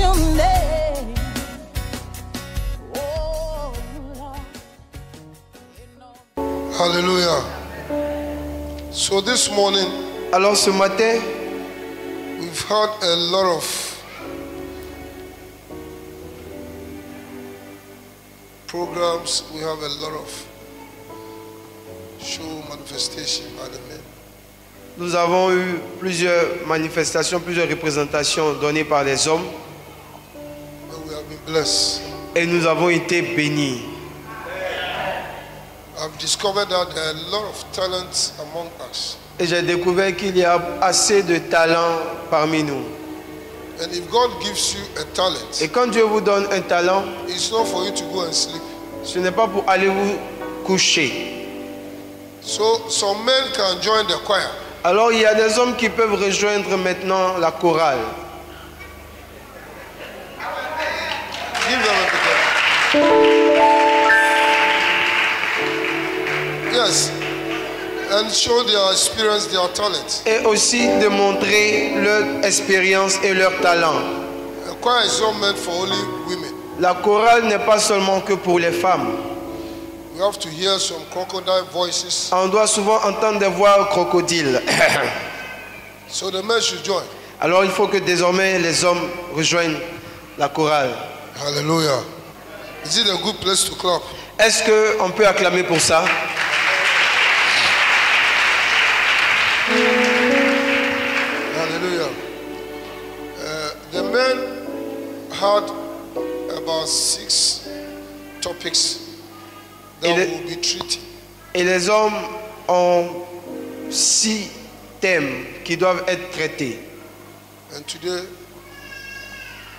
your name. Oh, Lord. Hallelujah. So this morning, Alors ce matin, we've had a lot of programs. We have a lot of show manifestation by the men. nous avons eu plusieurs manifestations, plusieurs représentations données par les hommes And we have been blessed. et nous avons été bénis. I've discovered that there are a lot of talents among us. Et j'ai découvert qu'il y a assez de talents parmi nous. And if God gives you a talent, Et quand Dieu vous donne un talent, it's not for you to go and sleep. ce n'est pas pour aller vous coucher. So some men can join the choir. Alors il y a des hommes qui peuvent rejoindre maintenant la chorale. Give them a big hand. Yes. And show their experience, their talent. Et aussi de montrer leur expérience et leur talent. A choir is not meant for only women. La chorale n'est pas seulement que pour les femmes. We have to hear some crocodile voices. On doit souvent entendre des voix crocodiles. So the men should join. Alors il faut que désormais les hommes rejoignent la chorale. Hallelujah. Is it a good place to clap? Est-ce qu'on peut acclamer pour ça? Hallelujah. The men had about 6 topics that Et le- will be treated. Et les hommes ont 6 thèmes qui doivent être traités. And today,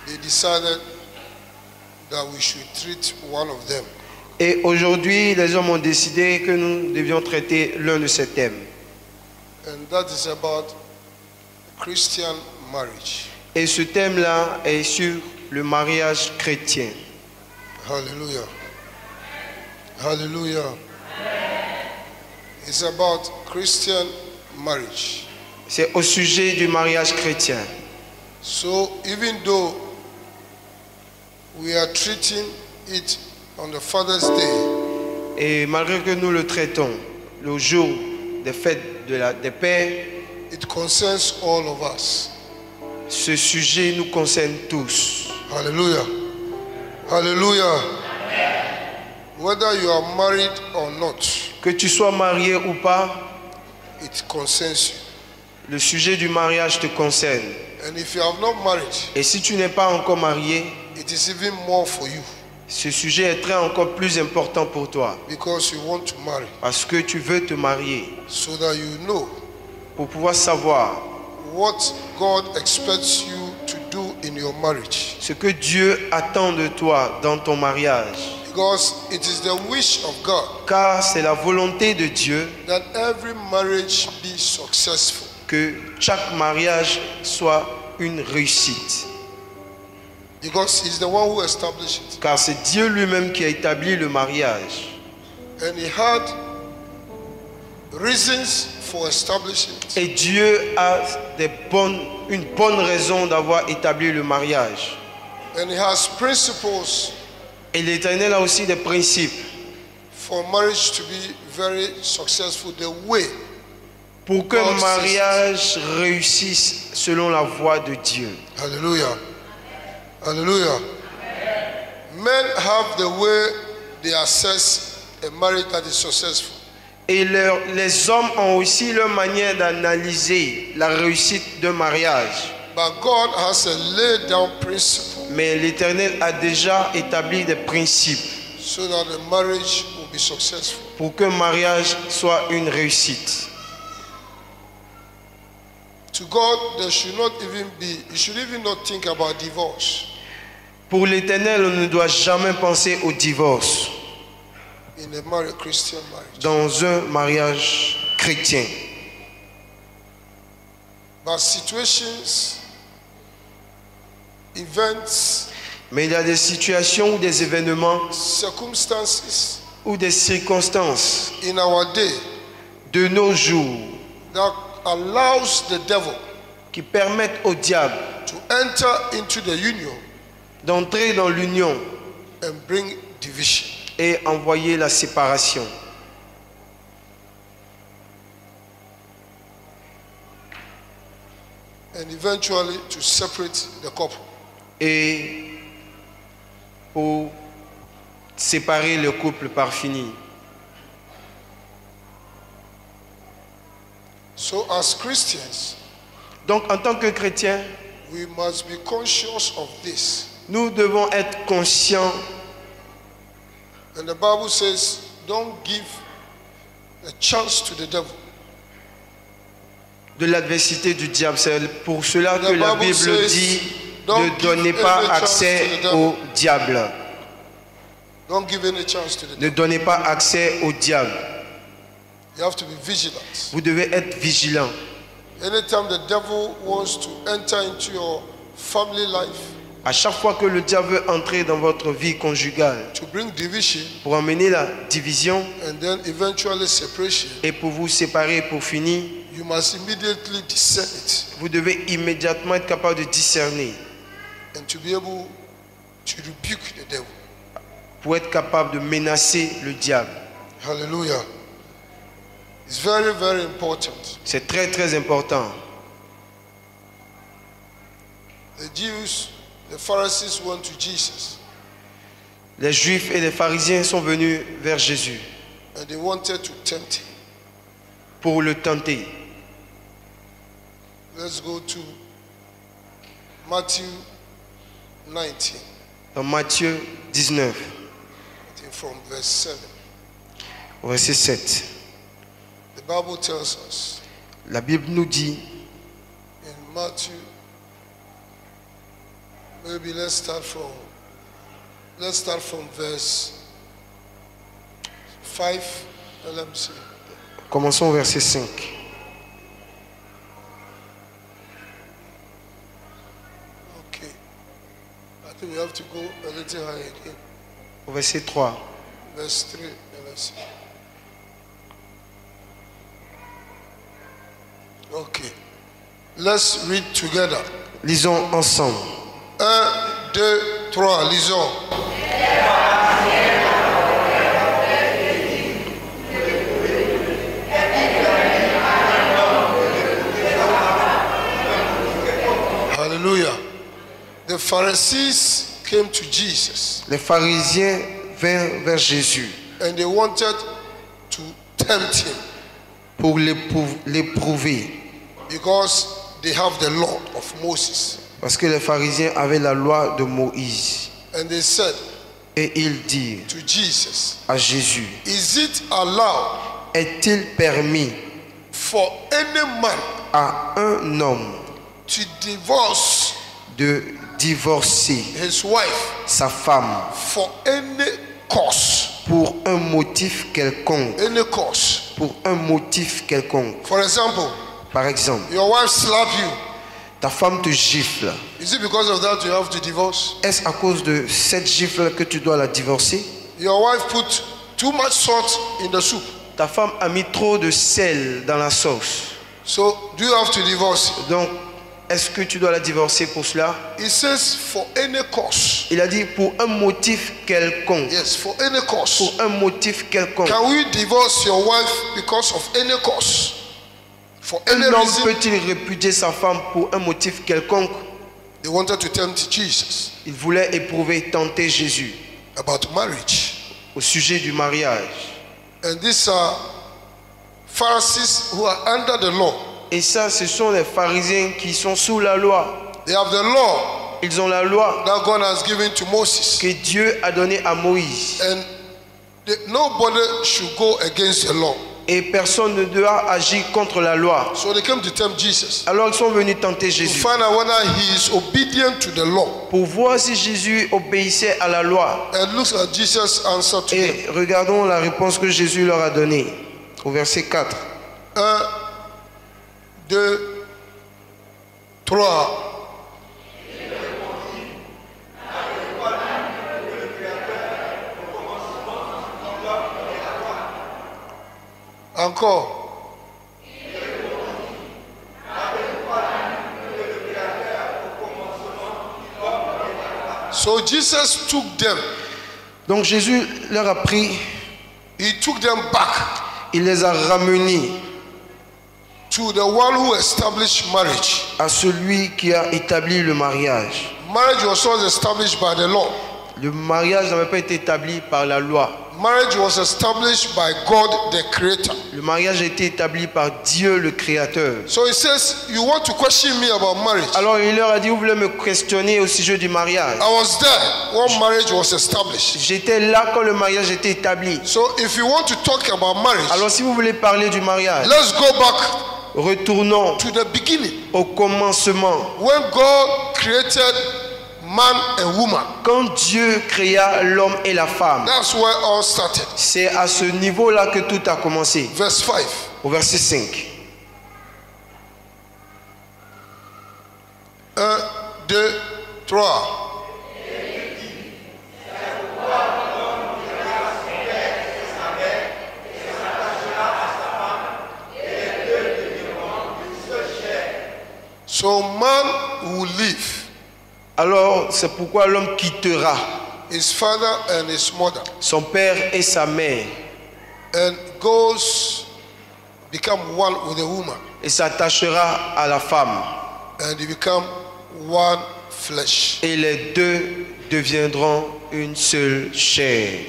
they decided that we should treat one of them. Et aujourd'hui, les hommes ont décidé que nous devions traiter l'un de ces thèmes. And that is about Christian marriage. Et ce thème-là est sur le mariage chrétien. Hallelujah. Hallelujah. It's about Christian marriage. C'est au sujet du mariage chrétien. So even though we are treating it on the Father's Day, Et malgré que nous le traitons le jour des fêtes des pères, it concerns all of us. ce sujet nous concerne tous. Hallelujah. Hallelujah. Whether you are married or not, Que tu sois marié ou pas, it concerns you. le sujet du mariage te concerne. And if you have not married, Et si tu n'es pas encore marié, it is even more for you ce sujet est très encore plus important pour toi. because you want to marry Parce que tu veux te marier so that you know pour pouvoir savoir what God expects you to do in your marriage. ce que Dieu attend de toi dans ton mariage. Because it is the wish of God Car c'est la volonté de Dieu that every marriage be successful. que chaque mariage soit une réussite. Because he's the one who established it. Car c'est Dieu lui-même qui a établi le mariage. And he had reasons for establishing it. Et Dieu a une bonne raison d'avoir établi le mariage. And he has principles Et l'Éternel a aussi des principes for marriage to be very successful the way. pour qu'un mariage réussisse selon la voie de Dieu. Hallelujah. Hallelujah. Men have the way they assess a marriage that is successful. Et les hommes ont aussi leur manière d'analyser la réussite d'un mariage. But God has a laid down principle Mais l'Éternel a déjà établi des principes so that the marriage will be successful. pour qu'un mariage soit une réussite. To God, there should not even be, you should even not think about divorce Pour l'Éternel, on ne doit jamais penser au divorce in a married Christian marriage. dans un mariage chrétien. But situations, events, Mais il y a des situations ou des événements circumstances ou des circonstances in our day de nos jours that allows the devil qui permettent au diable to enter into the union d'entrer dans l'union and bring division. et envoyer la séparation. And eventually to separate the couple. Et pour séparer le couple par fini. So as Christians, Donc en tant que chrétiens, we must be conscious of this. nous devons être conscients. And the Bible says, don't give a chance to the devil. De l'adversité du diable. C'est pour cela que The la Bible Bible says, dit don't ne donnez give pas any chance accès to the devil. au diable. Don't give any chance to the Ne devil. donnez pas accès au diable. You have to be vigilant. Vous devez être vigilant. Anytime the devil wants to enter into your family life À chaque fois que le diable veut entrer dans votre vie conjugale to bring division pour amener la division and then eventually separation, et pour vous séparer pour finir, you must immediately discern it vous devez immédiatement être capable de discerner and to be able to rebuke the devil. pour être capable de menacer le diable. Hallelujah. It's very, very important. C'est très très important. The Jews, the Pharisees went to Jesus Les Juifs et les pharisiens sont venus vers Jésus and they wanted to tempt him. pour le tenter. Let's go to Matthew 19, Dans Matthieu 19, I think from verse 7. au verset 7, The Bible tells us la Bible nous dit, in Matthew, maybe let's start from verse 5. Let me see. commençons au verset 5. Okay. I think we have to go a little higher again. Au verset 3. Verse 3. Let's see. Okay. Let's read together. Lisons ensemble. 1, 2, 3. Lisons. Hallelujah. The Pharisees came to Jesus Les pharisiens vinrent vers Jésus and they wanted to tempt him pour l'éprouver. because they have the law of Moses. Parce que les pharisiens avaient la loi de Moïse. And they said Et ils dirent to Jesus, à Jésus, is it allowed est-il permis for any man à un homme to divorce de divorcer his wife sa femme for any cause? pour un motif quelconque? Any cause. Pour un motif quelconque. For example, Par exemple, your wife slap you. ta femme te gifle. Is it because of that you have to divorce? Est-ce à cause de cette gifle que tu dois la divorcer? Your wife put too much salt in the soup. Ta femme a mis trop de sel dans la sauce. So do you have to divorce? Donc, est-ce que tu dois la divorcer pour cela? It says for any cause. Il a dit pour un motif quelconque. Yes, for any cause. Pour un motif quelconque. Can we divorce your wife because of any cause? For any Un homme reason? peut-il répudier sa femme pour un motif quelconque? They wanted to tempt Jesus Il voulait éprouver, tenter Jésus about marriage. au sujet du mariage. And these are Pharisees who are under the law. Et ça, ce sont les pharisiens qui sont sous la loi. They have the law Ils ont la loi that God has given to Moses. que Dieu a donnée à Moïse. And nobody should go against the law. Et personne ne doit agir contre la loi. So they came to tempt Jesus Alors ils sont venus tenter to Jésus find out whether he is obedient to the law. pour voir si Jésus obéissait à la loi. And look at Jesus' answer to them. Et regardons la réponse que Jésus leur a donnée au verset 4. 1, 2, 3. Encore. So Jesus took them. Donc Jésus leur a pris, He took them back il les a ramenés to the one who established marriage. à celui qui a établi le mariage. Marriage was not established by the law. Le mariage n'avait pas été établi par la loi. Marriage was established by God the Creator. Le mariage a été établi par Dieu le Créateur. So he says, you want to question me about marriage? Alors il leur a dit, vous voulez me questionner au sujet du mariage? I was there when marriage was established. J'étais là quand le mariage était établi. So if you want to talk about marriage, Alors si vous voulez parler du mariage, let's go back retournons to the beginning. au commencement. When God created man and woman, Quand Dieu créa l'homme et la femme, that's where all started. c'est à ce niveau-là que tout a commencé. Verse 5. Au verset 5. 1, 2, 3. So man will leave Alors c'est pourquoi l'homme quittera his father and his mother son père et sa mère and goes become one with the woman, et s'attachera à la femme. and they become one flesh. Et les deux deviendront une seule chair.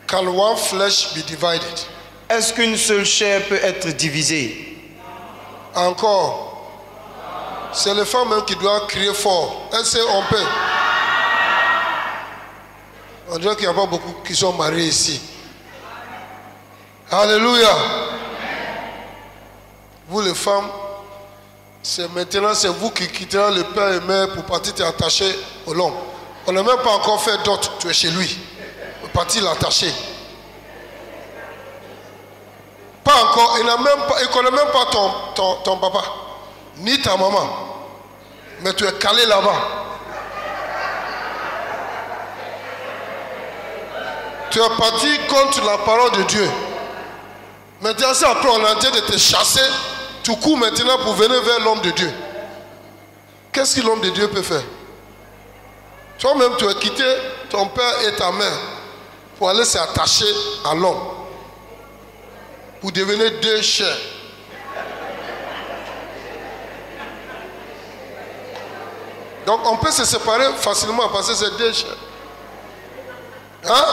Can one flesh be divided? Est-ce qu'une seule chair peut être divisée? Encore. C'est les femmes même qui doivent crier fort. Elles sait on peut. On dirait qu'il n'y a pas beaucoup qui sont mariés ici. Alléluia. Vous les femmes, c'est maintenant c'est vous qui quitterez le père et mère pour partir t'attacher au long. On n'a même pas encore fait d'autres, tu es chez lui. Pour partir l'attacher. Pas encore, il ne connaît même pas ton papa, ni ta maman. Mais tu es calé là-bas. Tu es parti contre la parole de Dieu. Maintenant, c'est après on est en train de te chasser. Tu cours maintenant pour venir vers l'homme de Dieu. Qu'est-ce que l'homme de Dieu peut faire? Toi-même, tu as quitté ton père et ta mère pour aller s'attacher à l'homme. Pour devenir deux chairs. Donc on peut se séparer facilement parce que c'est deux chairs. Hein?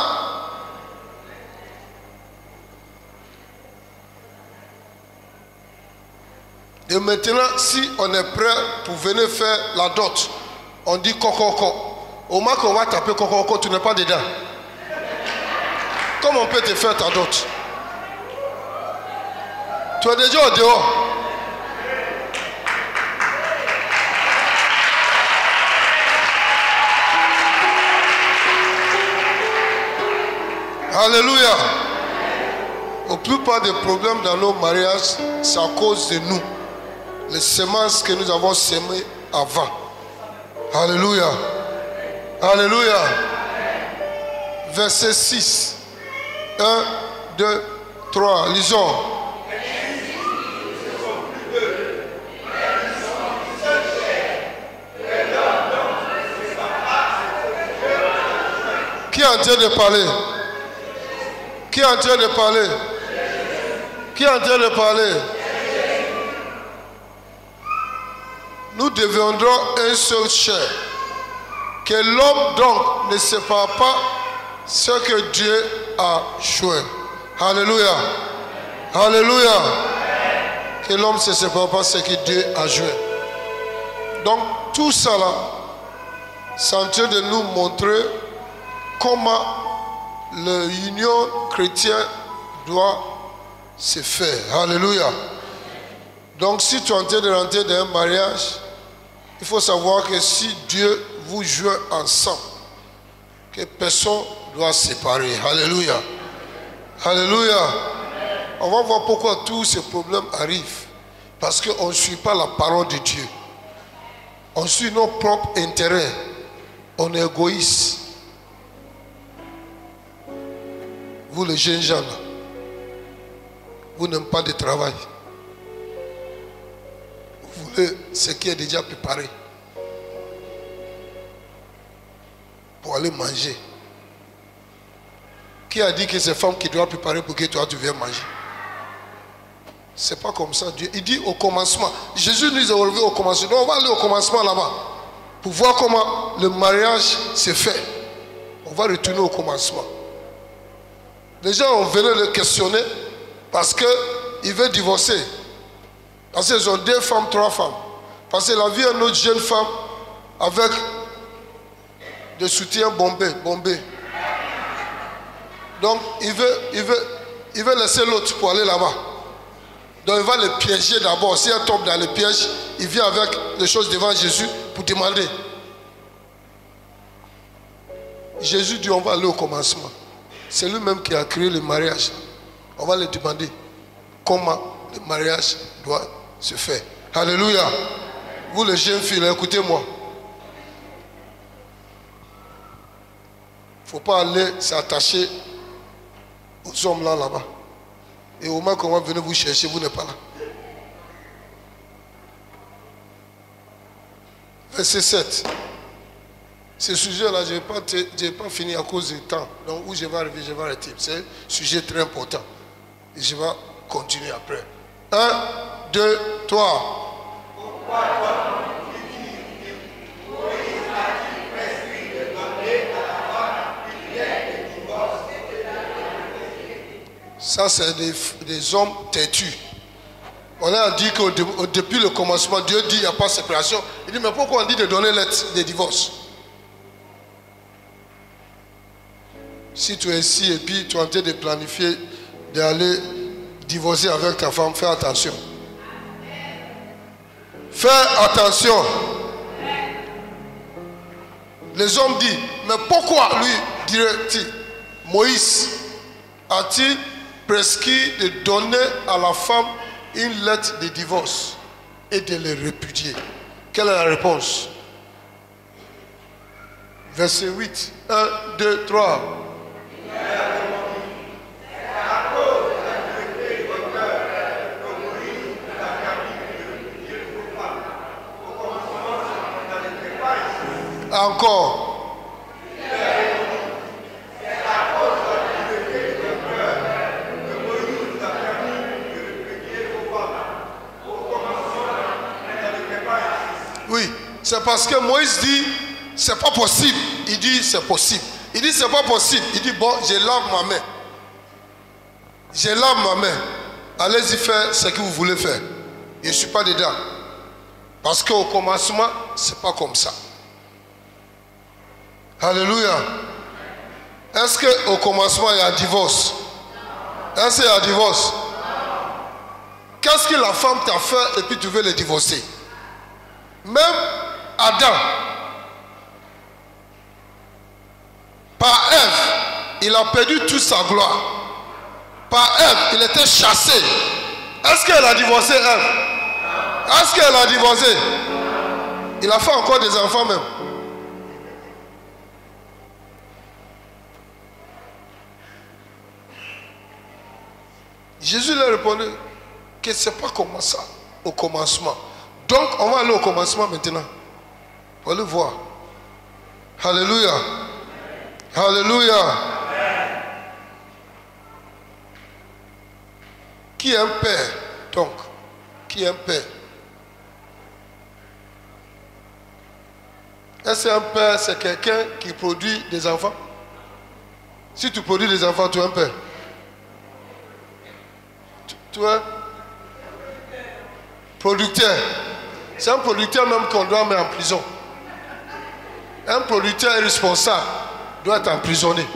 Et maintenant, si on est prêt pour venir faire la dot, on dit coco. Au moins qu'on va taper coco, tu n'es pas dedans. Comment on peut te faire ta dot? Tu es déjà au dehors. Alléluia. La plupart des problèmes dans nos mariages, c'est à cause de nous. Les semences que nous avons semées avant. Alléluia. Alléluia. Verset 6. 1, 2, 3. Lisons. Qui est en train de parler? Qui est en train de parler? Qui est en train de parler? Nous deviendrons un seul chair. Que l'homme donc ne sépare pas ce que Dieu a joué. Alléluia. Alléluia. Que l'homme ne se sépare pas ce que Dieu a joué. Donc tout ça là, c'est en train de nous montrer comment l'union chrétienne doit se faire. Alléluia. Donc si tu es en train de rentrer dans un mariage, il faut savoir que si Dieu vous joint ensemble, que personne ne doit se séparer. Alléluia. Alléluia. On va voir pourquoi tous ces problèmes arrivent. Parce qu'on ne suit pas la parole de Dieu. On suit nos propres intérêts. On est égoïste. Vous les jeunes gens, là, vous n'aimez pas de travail. Vous voulez ce qui est déjà préparé. pour aller manger. Qui a dit que c'est femme qui doit préparer pour que toi tu viennes manger? C'est pas comme ça. Dieu, il dit au commencement. Jésus nous a relevé au commencement. Donc on va aller au commencement là-bas pour voir comment le mariage se fait. On va retourner au commencement. Les gens venaient le questionner parce qu'ils veulent divorcer. Parce qu'ils ont 2 femmes, 3 femmes. Parce qu'il a vu une autre jeune femme avec des soutiens bombés. Donc il veut laisser l'autre pour aller là-bas. Donc il va le piéger d'abord. Si elle tombe dans le piège, il vient avec les choses devant Jésus pour demander. Jésus dit on va aller au commencement. C'est lui-même qui a créé le mariage. On va lui demander comment le mariage doit se faire. Alléluia. Vous les jeunes filles, écoutez-moi. Il ne faut pas aller s'attacher aux hommes là-bas. Et au moment qu'on va venir vous chercher, vous n'êtes pas là. Verset 7. Ce sujet-là, je n'ai pas fini à cause du temps. Donc, où je vais arriver, je vais arrêter. C'est un sujet très important. Et je vais continuer après. 1, 2, 3. Ça, c'est des hommes têtus. On a dit que depuis le commencement, Dieu dit qu'il n'y a pas de séparation. Il dit, mais pourquoi on dit de donner l'aide des divorces? Si tu es ici et puis tu es en train de planifier d'aller divorcer avec ta femme, fais attention. Fais attention. Les hommes disent, mais pourquoi lui dirait-il, Moïse a-t-il prescrit de donner à la femme une lettre de divorce et de le répudier? Quelle est la réponse? Verset 8. 1, 2, 3. Encore. Oui, c'est parce que Moïse dit c'est pas possible. Il dit c'est possible. Il dit c'est pas possible. Il dit bon, je lave ma main. Je lave ma main. Allez-y faire ce que vous voulez faire. Je ne suis pas dedans. Parce qu'au commencement, c'est pas comme ça. Alléluia. Est-ce qu'au commencement il y a un divorce? Est-ce qu'il y a un divorce? Qu'est-ce que la femme t'a fait et puis tu veux le divorcer? Même Adam, par Ève, il a perdu toute sa gloire. Par Ève, il était chassé. Est-ce qu'elle a divorcé Ève? Est-ce qu'elle a divorcé? Il a fait encore des enfants même. Jésus leur répondait que ce n'est pas comme ça au commencement. Donc on va aller au commencement maintenant. On va le voir. Alléluia. Alléluia. Qui est un père donc? Qui est un père? Est-ce qu'un père c'est quelqu'un qui produit des enfants? Si tu produis des enfants, tu es un père. Tu es producteur. C'est un producteur même qu'on doit mettre en prison. Un producteur irresponsable doit être emprisonné.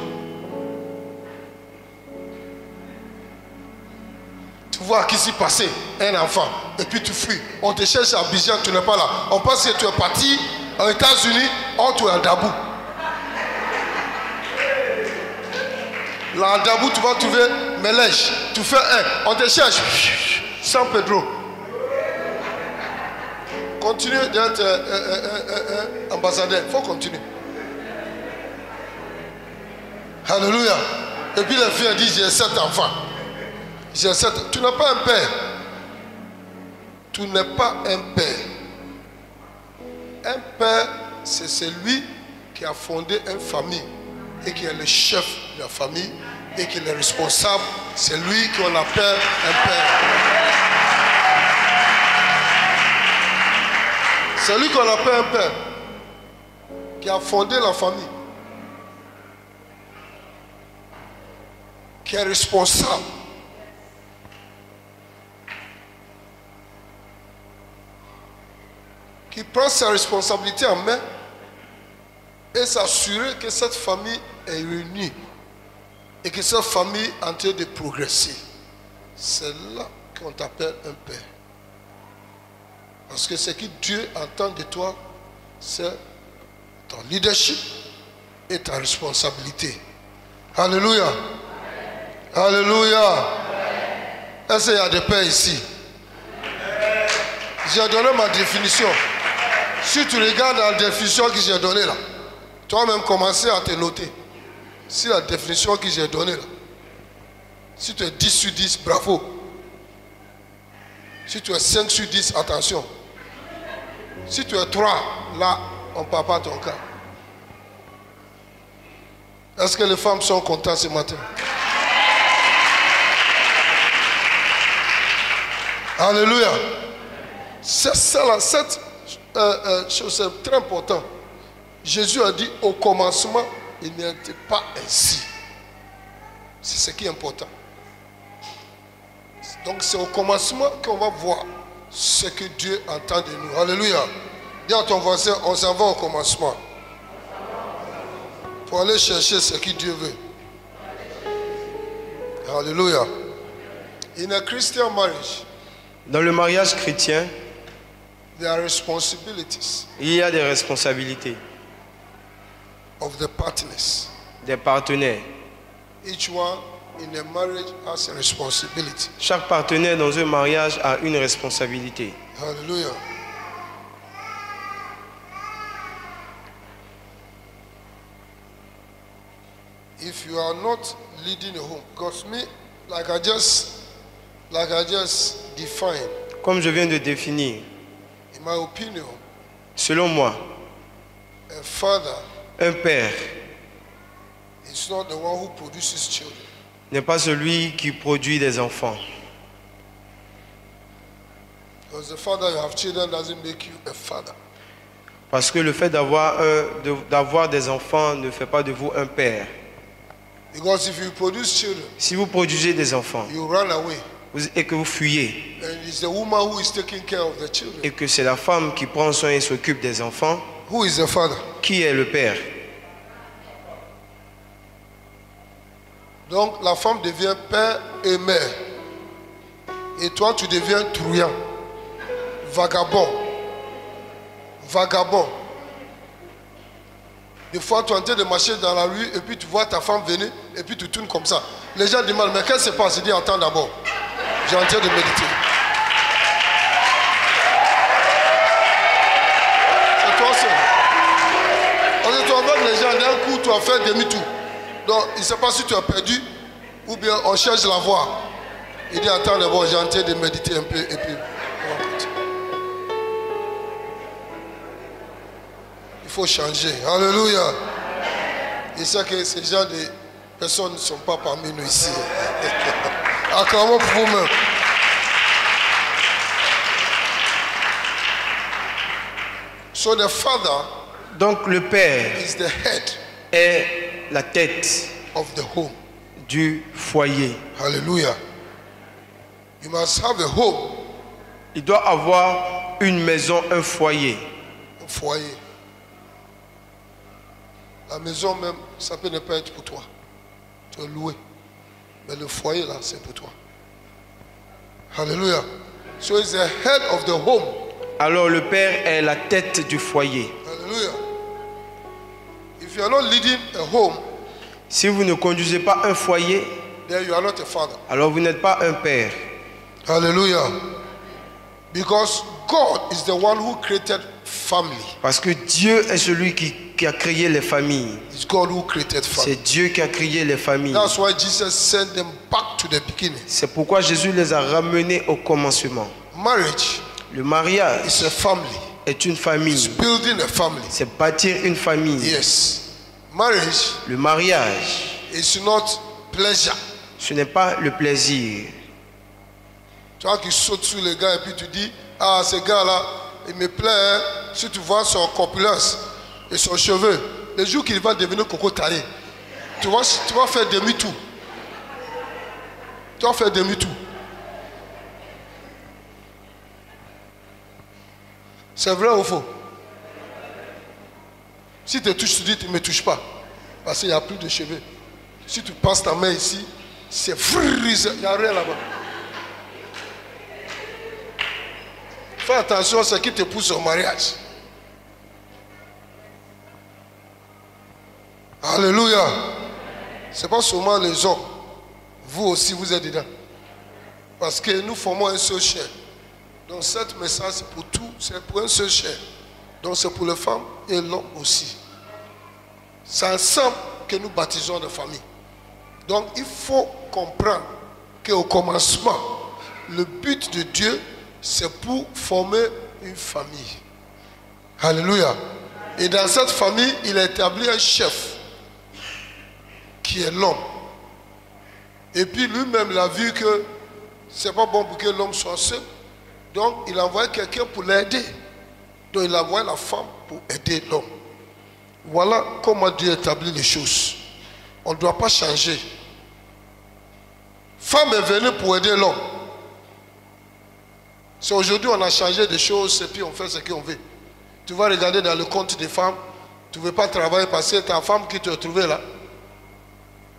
Tu vois qui s'est passé, un enfant, et puis tu fuis. On te cherche à Abidjan, tu n'es pas là. On pense que tu es parti aux États-Unis, or tu es à Dabou. Là, à Dabou, tu vas trouver Melèche. Tu fais un, on te cherche. San Pedro. Continue d'être ambassadeur. Il faut continuer. Alléluia. Et puis la fille a dit, j'ai 7 enfants. J'ai 7. Tu n'es pas un père. Tu n'es pas un père. Un père, c'est celui qui a fondé une famille et qui est le chef de la famille et qui est responsable, c'est lui qu'on appelle un père. C'est lui qu'on appelle un père qui a fondé la famille, qui est responsable. Qui prend sa responsabilité en main et s'assurer que cette famille est réunie et que cette famille est en train de progresser. C'est là qu'on t'appelle un père. Parce que ce que Dieu attend de toi, c'est ton leadership et ta responsabilité. Alléluia. Alléluia. Est-ce qu'il y a des pères ici? J'ai donné ma définition. Si tu regardes la définition que j'ai donnée là, toi-même commencer à te noter. Si la définition que j'ai donnée là, si tu es 10 sur 10, bravo. Si tu es 5 sur 10, attention. Si tu es 3, là, on ne parle pas ton cas. Est-ce que les femmes sont contentes ce matin? Alléluia. C'est ça là, cette chose c'est très important. Jésus a dit au commencement, il n'était pas ainsi. C'est ce qui est important. Donc c'est au commencement qu'on va voir ce que Dieu entend de nous. Alléluia. Dis à ton voisin, on s'en va au commencement. Pour aller chercher ce que Dieu veut. Alléluia. In a Christian marriage, Dans le mariage chrétien, there are responsibilities il y a des responsabilités of the partners. des partenaires. Each one in a marriage has a responsibility. Chaque partenaire dans un mariage a une responsabilité. Hallelujah. If you are not leading a home, because me, like I just defined, Comme je viens de définir, in my opinion, selon moi, a father un père is not the one who produces children. n'est pas celui qui produit des enfants. Because the father you have children doesn't make you a father. Parce que le fait d'avoir des enfants ne fait pas de vous un père. Because if you produce children, Si vous produisez des enfants you run away. et que vous fuyez, And it's the woman who is taking care of the children. et que c'est la femme qui prend soin et s'occupe des enfants, Who is the father? qui est le père? Donc la femme devient père et mère. Et toi tu deviens truand, vagabond. Vagabond. Des fois tu es en train de marcher dans la rue et puis tu vois ta femme venir et puis tu tournes comme ça. Les gens demandent mais qu'est-ce qui se passe? Je dis attends d'abord. J'ai en train de méditer. C'est toi seul. Parce que tu envoies les gens d'un coup tu as fait demi-tour. Donc il ne sait pas si tu as perdu ou bien on cherche la voie. Il dit attends d'abord, j'ai en train de méditer un peu et puis on va continuer. Il faut changer. Alléluia. Il sait que ces gens de personnes ne sont pas parmi nous ici. Acclamons pour vous-même. So the father Donc le père is the head est la tête of the home. du foyer. Hallelujah. You must have a home, Il doit avoir une maison, un foyer. un foyer. La maison même, ça peut ne pas être pour toi. Tu es loué. Mais le foyer là, c'est pour toi. Hallelujah. So he's the head of the home. Alors le père est la tête du foyer. Hallelujah. If you are not leading a home, Si vous ne conduisez pas un foyer, then you are not a father. alors vous n'êtes pas un père. Hallelujah. Because God is the one who created family. Parce que Dieu est celui qui a créé les familles. It's God who created family. C'est Dieu qui a créé les familles. That's why Jesus sent them back to the beginning. C'est pourquoi Jésus les a ramenés au commencement. Marriage Le mariage is a family. est une famille. It's building a family. C'est bâtir une famille. Yes. Marriage Le mariage, is not pleasure. ce n'est pas le plaisir. Tu vois qui saute sur les gars et puis tu dis, ah, ce gars-là, il me plaît, hein. Si tu vois son corpulence et son cheveu, le jour qu'il va devenir coco taillé, tu vas faire demi-tour. Tu vas faire demi-tour. C'est vrai ou faux? Si tu touches, tu dis, tu ne me touches pas. Parce qu'il n'y a plus de cheveux. Si tu passes ta main ici, c'est frise, il n'y a rien là-bas. Fais attention à ce qui te pousse au mariage. Alléluia. Ce n'est pas seulement les hommes. Vous aussi, vous êtes dedans. Parce que nous formons un seul chair. Donc, cette message, c'est pour tout. C'est pour un seul chair. Donc, c'est pour les femmes et l'homme aussi. C'est ensemble que nous baptisons la famille. Donc, il faut comprendre qu'au commencement, le but de Dieu, c'est pour former une famille. Alléluia. Et dans cette famille, il a établi un chef qui est l'homme. Et puis lui-même, il a vu que c'est pas bon pour que l'homme soit seul. Donc, il a envoyé quelqu'un pour l'aider. Donc, il a envoyé la femme pour aider l'homme. Voilà comment Dieu établit les choses. On ne doit pas changer. Femme est venue pour aider l'homme. C'est aujourd'hui on a changé des choses et puis on fait ce qu'on veut. Tu vas regarder dans le compte des femmes, tu ne veux pas travailler parce que ta femme qui te trouvée là,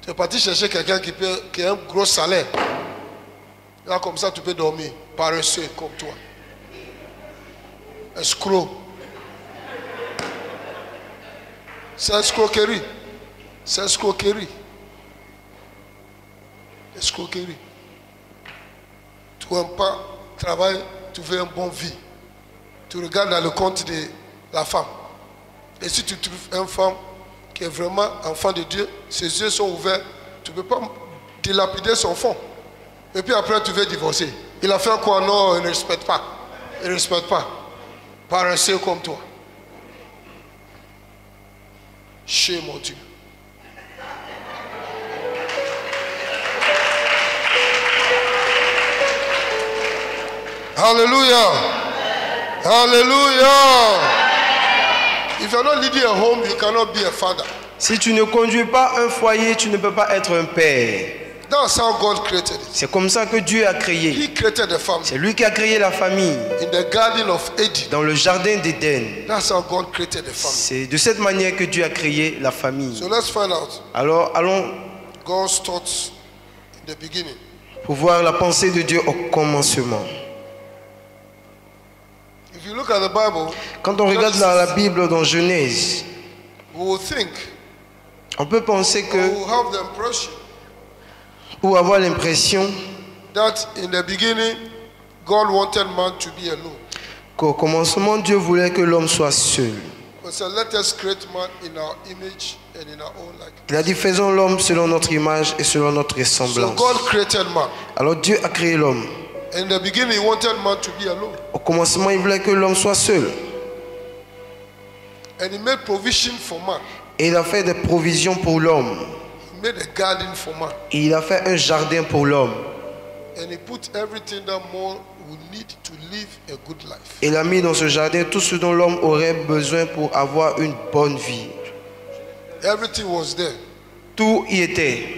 tu es parti chercher quelqu'un qui a un gros salaire. Là comme ça tu peux dormir, paresseux comme toi. Escroc. C'est escroquerie. C'est escroquerie. Escroquerie. Tu n'aimes pas travailler, tu veux une bonne vie. Tu regardes dans le compte de la femme. Et si tu trouves une femme qui est vraiment enfant de Dieu, ses yeux sont ouverts, tu ne peux pas dilapider son fond. Et puis après, tu veux divorcer. Il a fait quoi? Non, il ne respecte pas. Il ne respecte pas. Paresseux comme toi. Chez mon Dieu. Hallelujah. Hallelujah. If you're not leading a home, you cannot be a father. Si tu ne conduis pas un foyer, tu ne peux pas être un père. That's how God created it. C'est comme ça que Dieu a créé. He created the family. C'est lui qui a créé la famille In the Garden of Eden. dans le jardin d'Éden. That's how God created the family. C'est de cette manière que Dieu a créé la famille. So let's find out Alors allons God's thoughts in the beginning. pour voir la pensée de Dieu au commencement. If you look at the Bible, Quand on regarde dans la Bible dans Genèse, we will think, on peut penser we que, will have the impression ou avoir l'impression that in the beginning, God wanted man to be alone. qu'au commencement Dieu voulait que l'homme soit seul. But said, let us create man in our image and in our own likeness. Il a dit faisons l'homme selon notre image et selon notre So ressemblance. God created man. Alors Dieu a créé l'homme. In the beginning, he wanted man to be alone. Au commencement, il voulait que l'homme soit seul. And he made provision for man. Et il a fait des provisions pour l'homme. He made a garden for man. Et il a fait un jardin pour l'homme. And he put everything that man would need to live a good life. Il a mis dans ce jardin tout ce dont l'homme aurait besoin pour avoir une bonne vie. Everything was there. Tout y était.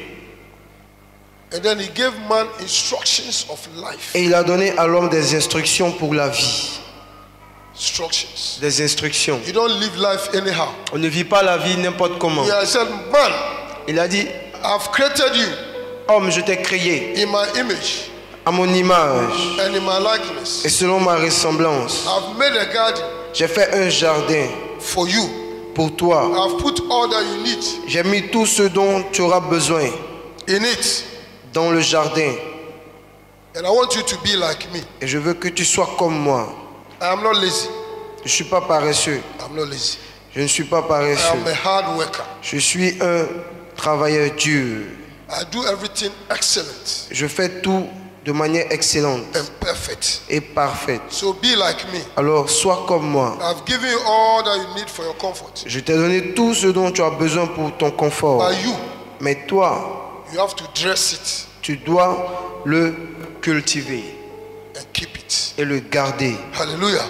And then he gave man instructions of life. Et il a donné à l'homme des instructions pour la vie. Instructions. Des instructions. You don't live life anyhow. On ne vit pas la vie n'importe comment. He has said, man, Il a dit, I've created you homme, je t'ai créé in my image à mon image and in my likeness. et selon ma ressemblance. I've made a garden J'ai fait un jardin for you. pour toi. I've put all that you need J'ai mis tout ce dont tu auras besoin in it. dans le jardin. And I want you to be like me. Et je veux que tu sois comme moi. I am not lazy. Je ne suis pas paresseux. I'm not lazy. Je ne suis pas I paresseux. am a hard worker. Je suis un travailleur dur. I do everything excellent. Je fais tout de manière excellente and perfect. et parfaite. So be like me. Alors sois comme moi. I've given you all that you need for your comfort. Je t'ai donné tout ce dont tu as besoin pour ton confort. But you, Mais toi, you have to dress it tu dois le cultiver and keep it. et le garder. Hallelujah.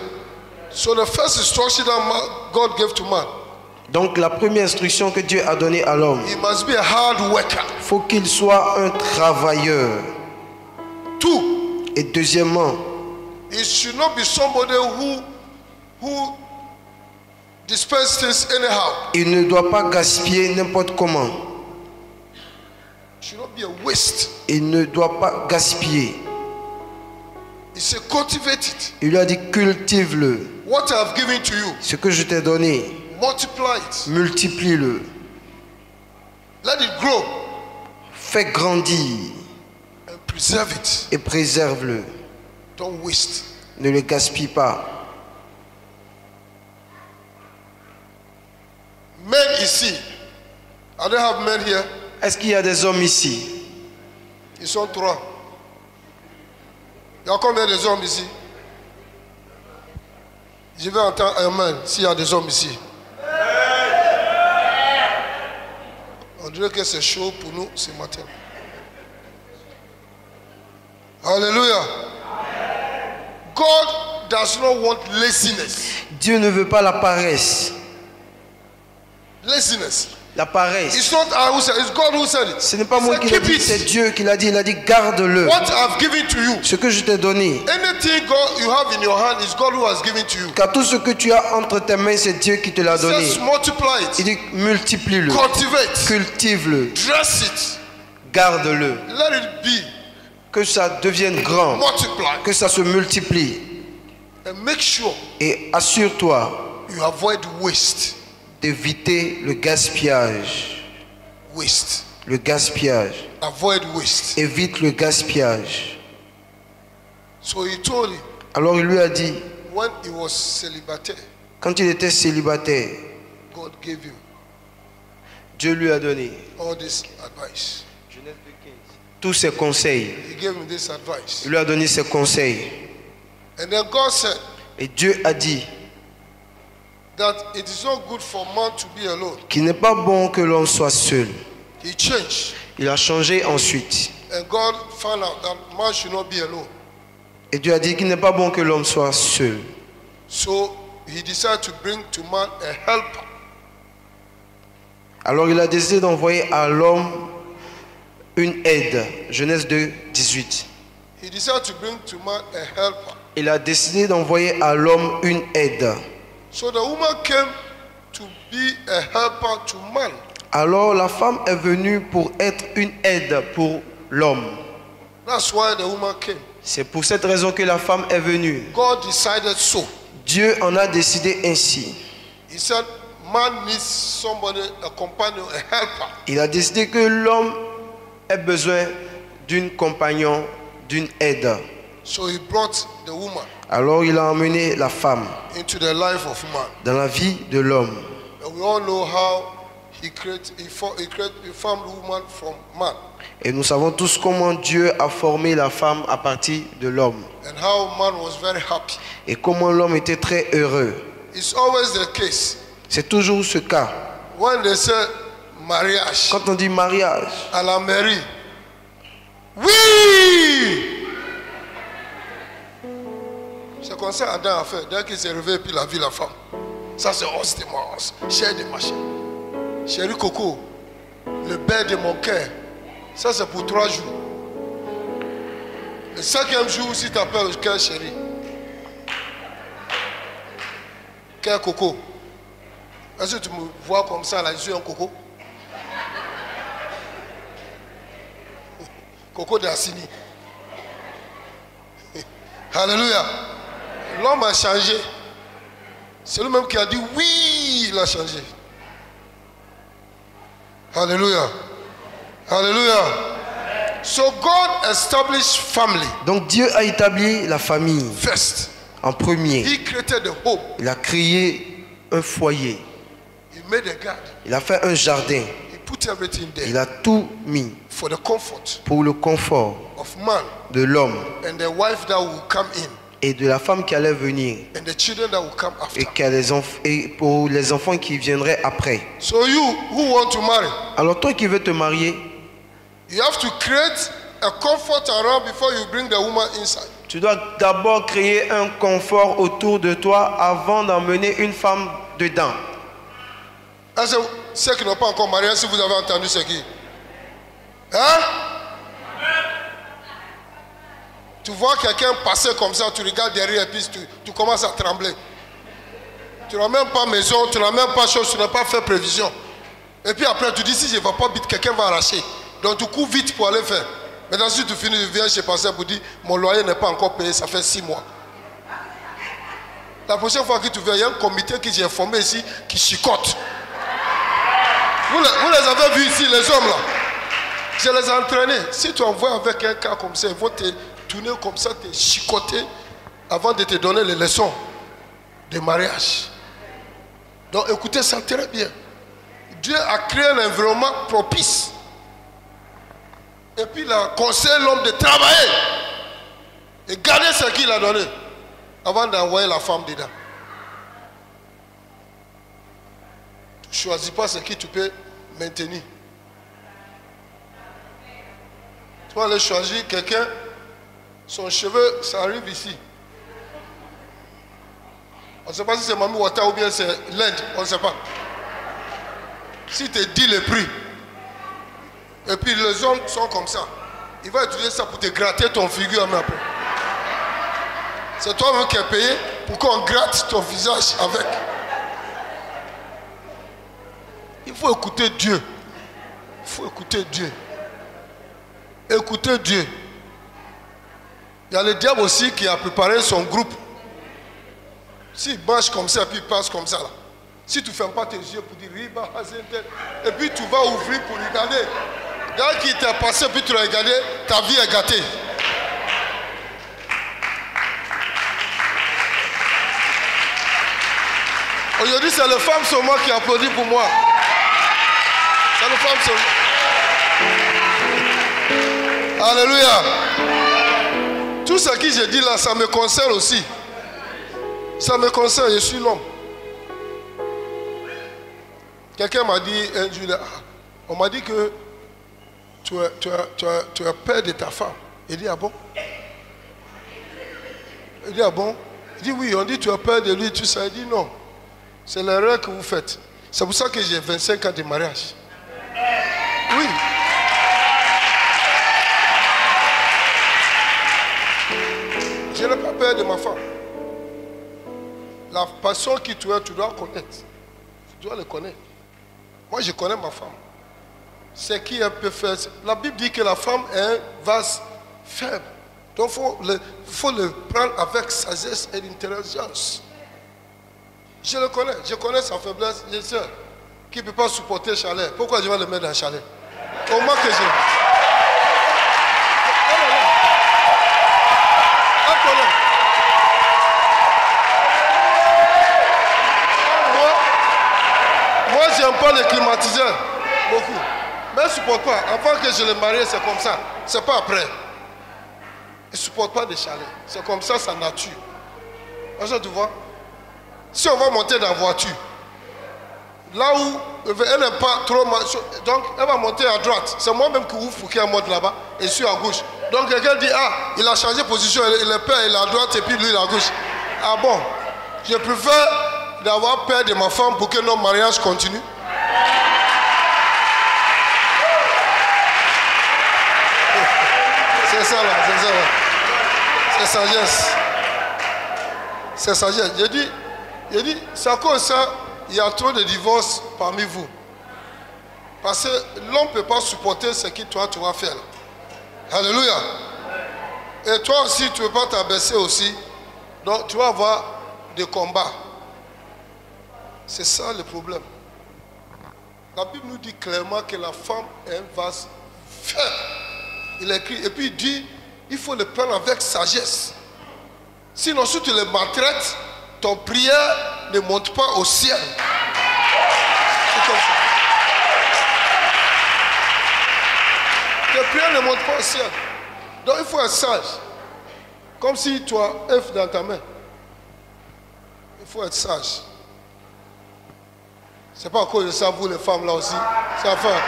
So the first instruction that God gave to man, Donc la première instruction que Dieu a donnée à l'homme, he must be a hard worker. il faut qu'il soit un travailleur. Two, Et deuxièmement, it should not be somebody who dispenses things anyhow. il ne doit pas gaspiller n'importe comment. It should not be a waste. Il ne doit pas gaspiller. He said, cultivate it. Il lui a dit cultive-le. What I have given to you, Ce que je t'ai donné, multiply it. multiplie-le. Let it grow Fais grandir and preserve it. et préserve-le. Don't waste. Ne le gaspille pas. Men ici, I don't have men here. Est-ce qu'il y a des hommes ici? Ils sont trois. Il y a combien des hommes ici? Je vais entendre Amen s'il y a des hommes ici. On dirait que c'est chaud pour nous ce matin. Hallelujah. God does not want laziness. Dieu ne veut pas la paresse. Laziness. La paresse. It's not I who said it, it's God who said it. Ce n'est pas He moi said, qui l'ai keep dit, it. c'est Dieu qui l'a dit. Il a dit garde-le. What I've given to you. Ce que je t'ai donné. Anything God you have in your hand is God who has given to you. Car tout ce que tu as entre tes mains, c'est Dieu qui te l'a donné. Just multiply Il it. dit multiplie-le, Cultivate. cultive-le, Dress it. garde-le. Let it be. Que ça devienne grand, Multiply. que ça se multiplie. And make sure Et assure-toi you avoid waste. d'éviter le gaspillage. Waste. Le gaspillage. Avoid waste. Évite le gaspillage. So he told him Alors il lui a dit, when he was celibate, quand il était célibataire, God gave him Dieu lui a donné all this advice. tous ses conseils. He gave him this advice. Il lui a donné ses conseils. And then God said Et Dieu a dit that it is not good for man to be alone. qu'il n'est pas bon que l'homme soit seul. He changed. Il a changé ensuite. And God found out that man should not be alone. Et Dieu a dit qu'il n'est pas bon que l'homme soit seul. So he decided to bring to man a helper. Alors il a décidé d'envoyer à l'homme une aide. Genèse 2, 18. He decided to bring to man a helper. Il a décidé d'envoyer à l'homme une aide. So the woman came to be a helper to man. Alors la femme est venue pour être une aide pour l'homme. That's why the woman came. C'est pour cette raison que la femme est venue. God decided so. Dieu en a décidé ainsi. He said man needs somebody, a companion, a helper. Il a décidé que l'homme ait besoin d'une compagnon, d'une aide. So he brought the woman Alors il a emmené la femme into the life of man. dans la vie de l'homme. And we all know how he formed woman from man. Et nous savons tous comment Dieu a formé la femme à partir de l'homme. And how man was very happy. Et comment l'homme était très heureux. It's always the case. C'est toujours ce cas. When they say marriage Quand on dit mariage, à la mairie, oui! C'est comme ça Adam a fait. Dès qu'il s'est réveillé, puis il a vu la femme. Ça c'est os de moi, os. Chair de ma chair. Chérie Coco, le bel de mon cœur. Ça c'est pour 3 jours. Le 5e jour, si tu appelles le cœur chéri. Cœur Coco. Est-ce que tu me vois comme ça, là, je suis un coco? Coco de Assini. Alléluia. L'homme a changé. C'est lui-même qui a dit oui, il a changé. Alléluia. Alléluia. So God established family. donc Dieu a établi la famille First, en premier. he created the home. Il a créé un foyer. He made a garden. Il a fait un jardin. He put put everything there Il a tout mis for the comfort pour le confort of man de l'homme and the wife that will come in et de la femme qui allait venir and the children that will come after. et pour les enfants qui viendraient après. So you who want to marry, Alors toi qui veux te marier, you have to create a comfort around before you bring the woman inside. tu dois d'abord créer un confort autour de toi avant d'emmener une femme dedans. Est-ce que ceux qui n'ont pas encore marié, si vous avez entendu ce qui? Hein? Tu vois quelqu'un passer comme ça, tu regardes derrière et puis tu commences à trembler. Tu n'as même pas maison, tu n'as même pas chose, tu n'as pas fait prévision. Et puis après, tu dis si je ne vais pas vite, quelqu'un va arracher. Donc tu cours vite pour aller faire. Maintenant, si tu finis, tu viens chez pasteur pour dire mon loyer n'est pas encore payé, ça fait 6 mois. La prochaine fois que tu viens, il y a un comité que j'ai formé ici qui chicote. Vous les avez vus ici, les hommes là. Je les ai entraînés. Si tu envoies avec un cas comme ça, ils vont te tourner comme ça, te chicoter avant de te donner les leçons de mariage. Donc écoutez ça très bien. Dieu a créé un environnement propice. Et puis il a conseillé l'homme de travailler et garder ce qu'il a donné avant d'envoyer la femme dedans. Tu ne choisis pas ce que tu peux maintenir. Tu vas aller choisir quelqu'un, son cheveu, ça arrive ici. On ne sait pas si c'est Mami Wata ou bien c'est l'Inde, on ne sait pas. Si tu dis le prix, et puis les hommes sont comme ça, il va utiliser ça pour te gratter ton figure même après. C'est toi-même qui es payé pour qu'on gratte ton visage avec. Il faut écouter Dieu. Il faut écouter Dieu. Écoutez Dieu. Il y a le diable aussi qui a préparé son groupe. S'il marche comme ça, puis il passe comme ça là. Si tu ne fermes pas tes yeux pour dire Riba Hazentel, et puis tu vas ouvrir pour regarder. Regarde qui t'a passé, puis tu l'as regardé, ta vie est gâtée. Aujourd'hui, c'est les femmes seulement qui applaudissent pour moi. C'est les femmes seulement. Alléluia. Tout ce que j'ai dit là, ça me concerne aussi. Ça me concerne, je suis l'homme. Quelqu'un m'a dit un jour, on m'a dit que tu es père de ta femme. Il dit, ah bon? Il dit, ah bon? Il dit, oui, on dit tu es père de lui, tout ça. Il dit, non. C'est l'erreur que vous faites. C'est pour ça que j'ai 25 ans de mariage. Oui. Je n'ai pas peur de ma femme. La passion qui tu as, tu dois connaître. Tu dois le connaître. Moi, je connais ma femme. C'est qui elle peut faire. La Bible dit que la femme est un vase faible. Donc, il faut le prendre avec sagesse et intelligence. Je le connais. Je connais sa faiblesse. Je sais qu'il ne peut pas supporter le chalet. Pourquoi je vais le mettre dans le chalet? Comment que je... Moi, j'aime pas les climatiseurs. Beaucoup. Mais je ne supporte pas. Avant que je le marie, c'est comme ça. Ce n'est pas après. Il ne supporte pas des chalets. C'est comme ça, sa nature. Parce que tu vois, si on va monter dans la voiture, là où elle n'est pas trop... Donc, elle va monter à droite. C'est moi-même qui ouvre pour qu'elle monte là-bas. Et je suis à gauche. Donc, quelqu'un dit, ah, il a changé de position. Le père, il est à droite et puis lui, il est à gauche. Ah bon? Je préfère d'avoir peur de ma femme pour que notre mariage continue. C'est ça là, c'est ça là. C'est sagesse. C'est sagesse. J'ai dit, c'est à cause de ça, il y a trop de divorces parmi vous. Parce que l'homme ne peut pas supporter ce que toi tu vas faire. Alléluia. Et toi aussi, tu ne peux pas t'abaisser aussi. Donc tu vas avoir des combats. C'est ça le problème. La Bible nous dit clairement que la femme est un vase faible. Il écrit, et puis il dit, il faut le prendre avec sagesse. Sinon, si tu le maltraites, ton prière ne monte pas au ciel. C'est comme ça. prière ne monte pas au ciel. Donc il faut être sage. Comme si tu as œuf dans ta main. Il faut être sage. C'est pas à cause de ça, vous les femmes là aussi. C'est à faire.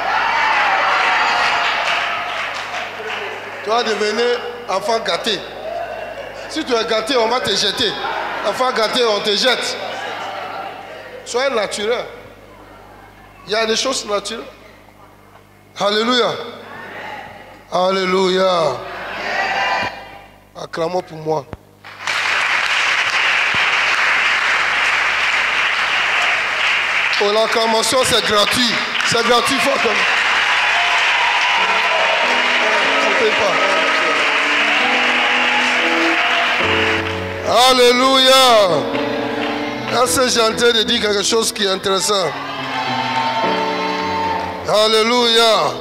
Tu vas devenir enfant gâté. Si tu es gâté, on va te jeter. Enfant gâté, on te jette. Soyez naturel. Il y a des choses naturelles. Alléluia. Alléluia. Acclamons pour moi. Oh, l'acclamation, c'est gratuit. C'est gratuit, faut comme. On ne paye pas. Alléluia. Est-ce que j'ai en train de dire quelque chose qui est intéressant? Alléluia.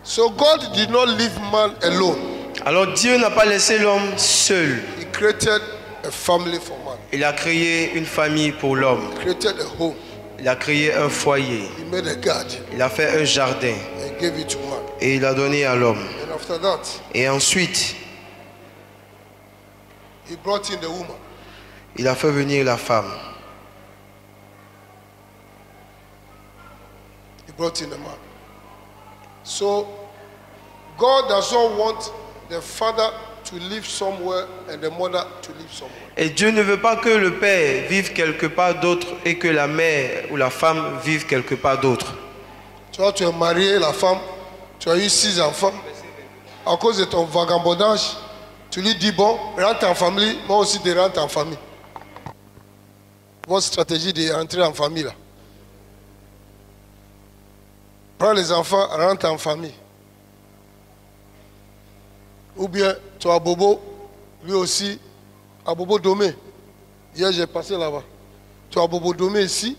So God did not leave man alone. Alors Dieu n'a pas laissé l'homme seul. He created a family for man. Il a créé une famille pour l'homme. He created a home. Il a créé un foyer. He made a garden. Il a fait un jardin. And gave it to man. Et il a donné à l'homme. And after that, Et ensuite, he brought in the woman. il a fait venir la femme. He brought in the man. So God doesn't want the father to live somewhere and the mother to live somewhere. Et Dieu ne veut pas que le père vive quelque part d'autre et que la mère ou la femme vive quelque part d'autre. Tu vois, tu es marié, la femme, tu as eu 6 enfants. À cause de ton vagabondage, tu lui dis, bon, rentre en famille, moi aussi de rentrer en famille. Votre stratégie de rentrer en famille là. Prends les enfants, rentre en famille. Ou bien, tu as Bobo, lui aussi, à Bobo Domé. Hier, j'ai passé là-bas. Tu as Bobo Domé ici,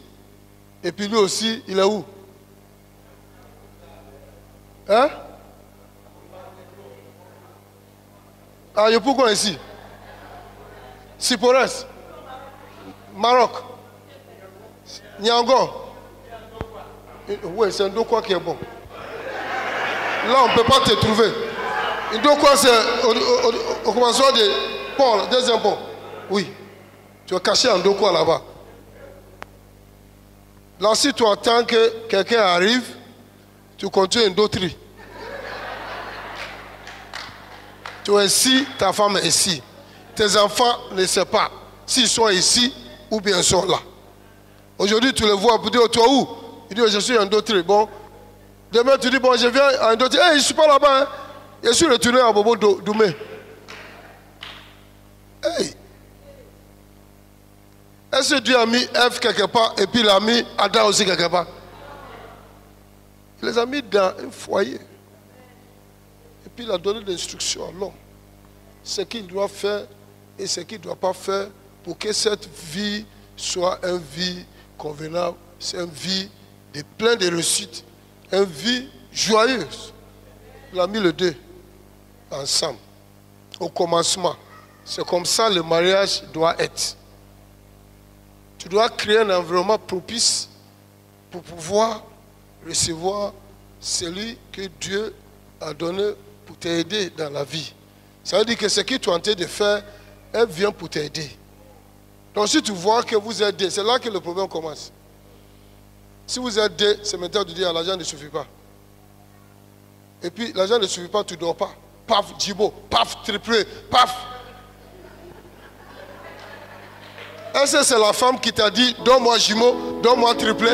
et puis lui aussi, il est où? Hein? Ah, il y a pourquoi ici? Sipores, Maroc, Nyango. Oui, c'est un Ndokwa qui est bon. Là, on ne peut pas te trouver. Ndokwa, c'est au commencement de pont, deuxième pont. Oui. Tu es caché en Ndokwa là-bas. Là, si tu attends que quelqu'un arrive, tu continues une d'autrie. Tu es ici, ta femme est ici. Tes enfants ne savent pas s'ils sont ici ou bien ils sont là. Aujourd'hui, tu les vois pour dire, toi où? Il dit, je suis en d'autres. Bon, demain, tu dis, bon, je viens en d'autres. Hey, je ne suis pas là-bas. Hein. Je suis retourné à Bobo Doumé. Hey. Est-ce que Dieu a mis Ève quelque part et puis il a mis Adam aussi quelque part? Il les a mis dans un foyer. Et puis il a donné des instructions à l'homme. Ce qu'il doit faire et ce qu'il ne doit pas faire pour que cette vie soit une vie convenable, c'est une vie de plein de réussites, une vie joyeuse. Il a mis les deux ensemble. Au commencement, c'est comme ça le mariage doit être. Tu dois créer un environnement propice pour pouvoir recevoir celui que Dieu a donné pour t'aider dans la vie. Ça veut dire que ce que tu es en train de faire, elle vient pour t'aider. Donc si tu vois que vous êtes deux, c'est là que le problème commence. Si vous êtes deux, c'est maintenant de dire l'argent ne suffit pas. Et puis l'argent ne suffit pas, tu ne dors pas. Paf, Djibo, paf, triplé, paf. Est-ce que c'est la femme qui t'a dit, donne-moi jumeau, donne-moi triplé?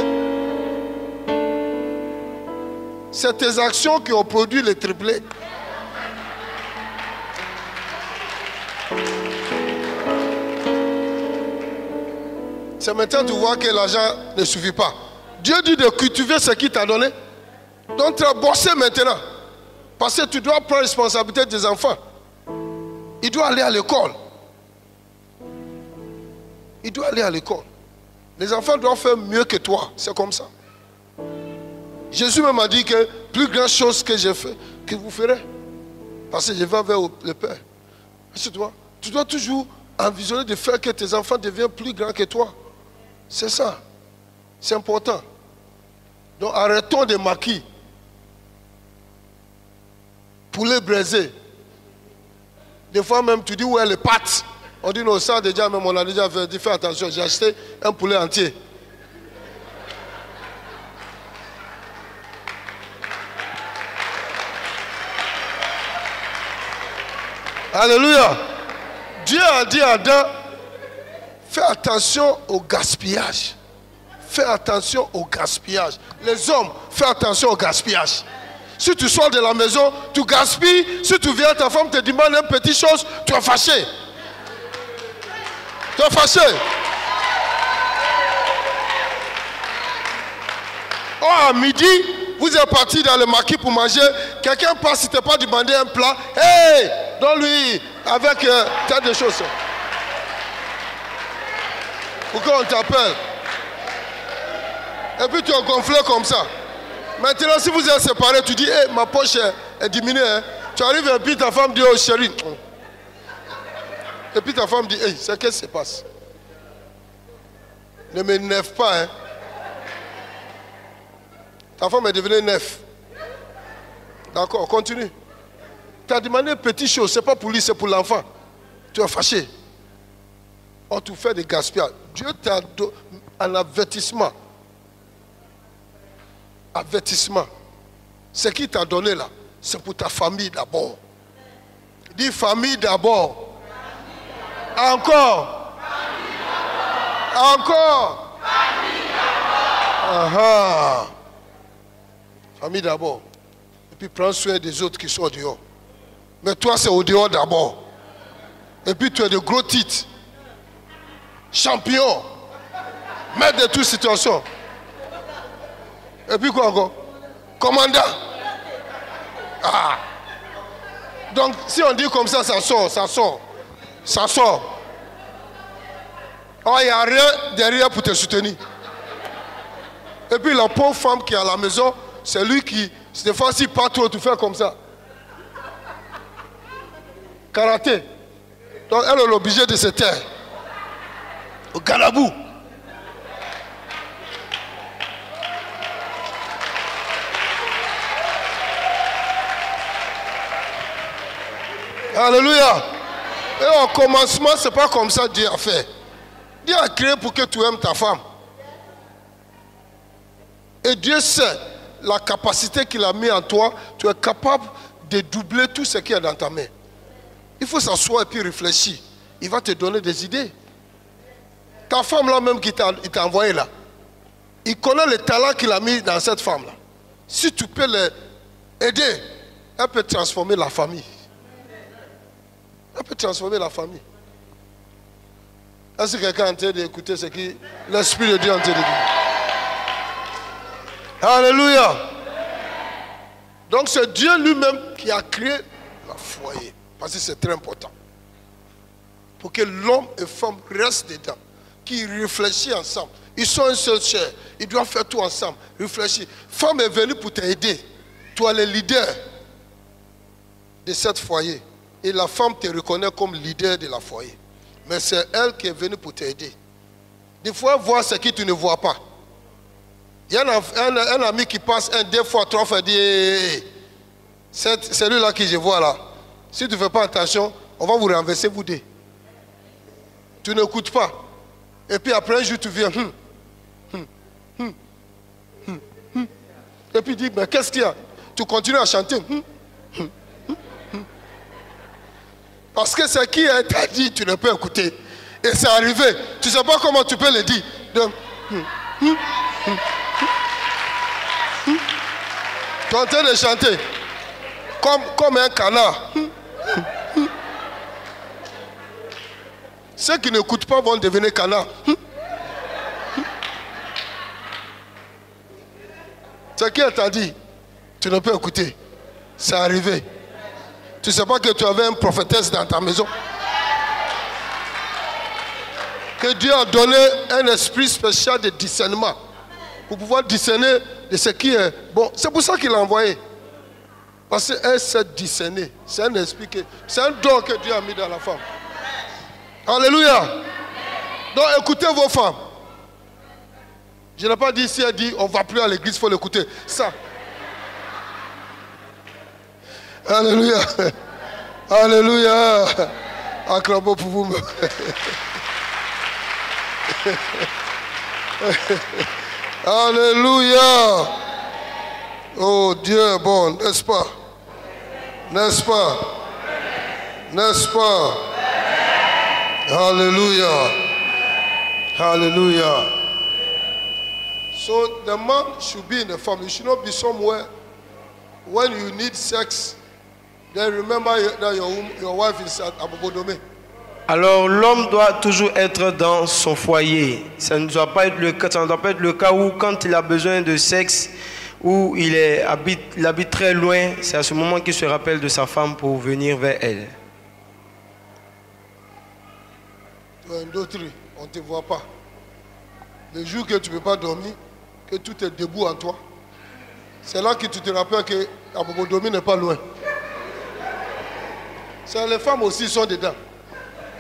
C'est tes actions qui ont produit les triplés. C'est maintenant que tu vois que l'argent ne suffit pas. Dieu dit de cultiver ce qu'il t'a donné. Donc tu as bossé maintenant. Parce que tu dois prendre responsabilité des enfants. Il doit aller à l'école. Il doit aller à l'école. Les enfants doivent faire mieux que toi. C'est comme ça. Jésus même a dit que plus grande chose que j'ai fait, que vous ferez. Parce que je vais vers le Père. Tu dois toujours envisager de faire que tes enfants deviennent plus grands que toi. C'est ça. C'est important. Donc arrêtons de maquiller. poulet braisé. Des fois même, tu dis où est les pâtes. On dit non, ça déjà, même on a déjà fait, fais attention, j'ai acheté un poulet entier. Alléluia. Dieu a dit à Adam, fais attention au gaspillage. Fais attention au gaspillage. Les hommes, fais attention au gaspillage. Si tu sors de la maison, tu gaspilles. Si tu viens, ta femme te demande une petite chose, tu es fâché. Tu es fâché. Oh, à midi, vous êtes parti dans le marché pour manger. Quelqu'un passe, il ne t'a pas demandé un plat. Hey, donne-lui avec tas de choses. Pourquoi on t'appelle? Et puis tu es gonflé comme ça. Maintenant, si vous êtes séparés, tu dis, hey, ma poche est diminuée. Hein. Tu arrives et puis ta femme dit, oh chérie. Et puis ta femme dit, hey, c'est qu'est-ce qui se passe? Ne m'énerve pas. Hein. Ta femme est devenue neuf. D'accord, continue. Tu as demandé une petite chose, ce n'est pas pour lui, c'est pour l'enfant. Tu es fâché. Oh, tu fais des gaspillages. Dieu t'a donné un avertissement. Avertissement. Ce qu'il t'a donné là, c'est pour ta famille d'abord. Dis famille d'abord. Encore. Encore. Famille d'abord. Et puis prends soin des autres qui sont au dehors. Mais toi, c'est au dehors d'abord. Et puis tu as de gros titres. Champion. Maître de toute situation. Et puis quoi encore? Commandant. Ah. Donc si on dit comme ça, ça sort, ça sort. Ça sort. Oh, il n'y a rien derrière pour te soutenir. Et puis la pauvre femme qui est à la maison, c'est lui qui, des fois, s'il part trop, tu fais comme ça. Karaté. Donc elle est obligée de se taire. Au galabou. Alléluia. Et au commencement, ce n'est pas comme ça Dieu a fait. Dieu a créé pour que tu aimes ta femme. Et Dieu sait la capacité qu'il a mis en toi. Tu es capable de doubler tout ce qui est dans ta main. Il faut s'asseoir et puis réfléchir. Il va te donner des idées. Ta femme là même qui t'a envoyé là, il connaît le talent qu'il a mis dans cette femme là. Si tu peux l'aider, elle peut transformer la famille. Elle peut transformer la famille. Est-ce que quelqu'un est en train d'écouter ce que l'Esprit de Dieu est en train de dire? Alléluia. Donc c'est Dieu lui-même qui a créé le foyer. Parce que c'est très important. Pour que l'homme et la femme restent dedans. Qu'ils réfléchissent ensemble. Ils sont un seul chair. Ils doivent faire tout ensemble. Réfléchir. Femme est venue pour t'aider. Toi, le leader de cette foyer. Et la femme te reconnaît comme leader de la foyer. Mais c'est elle qui est venue pour t'aider. Des fois, voir ce que tu ne vois pas. Il y a un ami qui passe 1, 2 fois, 3 fois, dit hey, c'est lui là que je vois là. Si tu ne fais pas attention, on va vous renverser, vous deux. Tu n'écoutes pas. Et puis après un jour, tu viens. Et puis dis, mais qu'est-ce qu'il y a? Tu continues à chanter. Parce que ce qui t'a dit, tu ne peux écouter. Et c'est arrivé. Tu ne sais pas comment tu peux le dire. Donc, tu es en train de chanter. Comme un canard. Ceux qui n'écoutent pas vont devenir canards. Ce qui t'a dit, tu ne peux écouter. C'est arrivé. Tu ne sais pas que tu avais une prophétesse dans ta maison? Que Dieu a donné un esprit spécial de discernement. Pour pouvoir discerner de ce qui est bon. C'est pour ça qu'il l'a envoyé. Parce qu'elle sait discerner. C'est un esprit c'est un don que Dieu a mis dans la femme. Alléluia. Donc écoutez vos femmes. Je n'ai pas dit si elle dit on ne va plus à l'église, il faut l'écouter. Ça. Alléluia. Alléluia. Acclamons pour vous. Alléluia. Oh, Dieu est bon, n'est-ce pas? N'est-ce pas? N'est-ce pas? Hallelujah. Hallelujah. So the man should be in the family. You should not be somewhere when you need sex. Then remember that your wife is at Abobodome. Alors l'homme doit toujours être dans son foyer. Ça ne doit pas être le cas où quand il a besoin de sexe, où il habite très loin, c'est à ce moment qu'il se rappelle de sa femme pour venir vers elle. Tu as une loterie, on ne te voit pas. Le jour que tu ne peux pas dormir, que tout est debout en toi, c'est là que tu te rappelles que Abobodome n'est pas loin. Les femmes aussi sont dedans.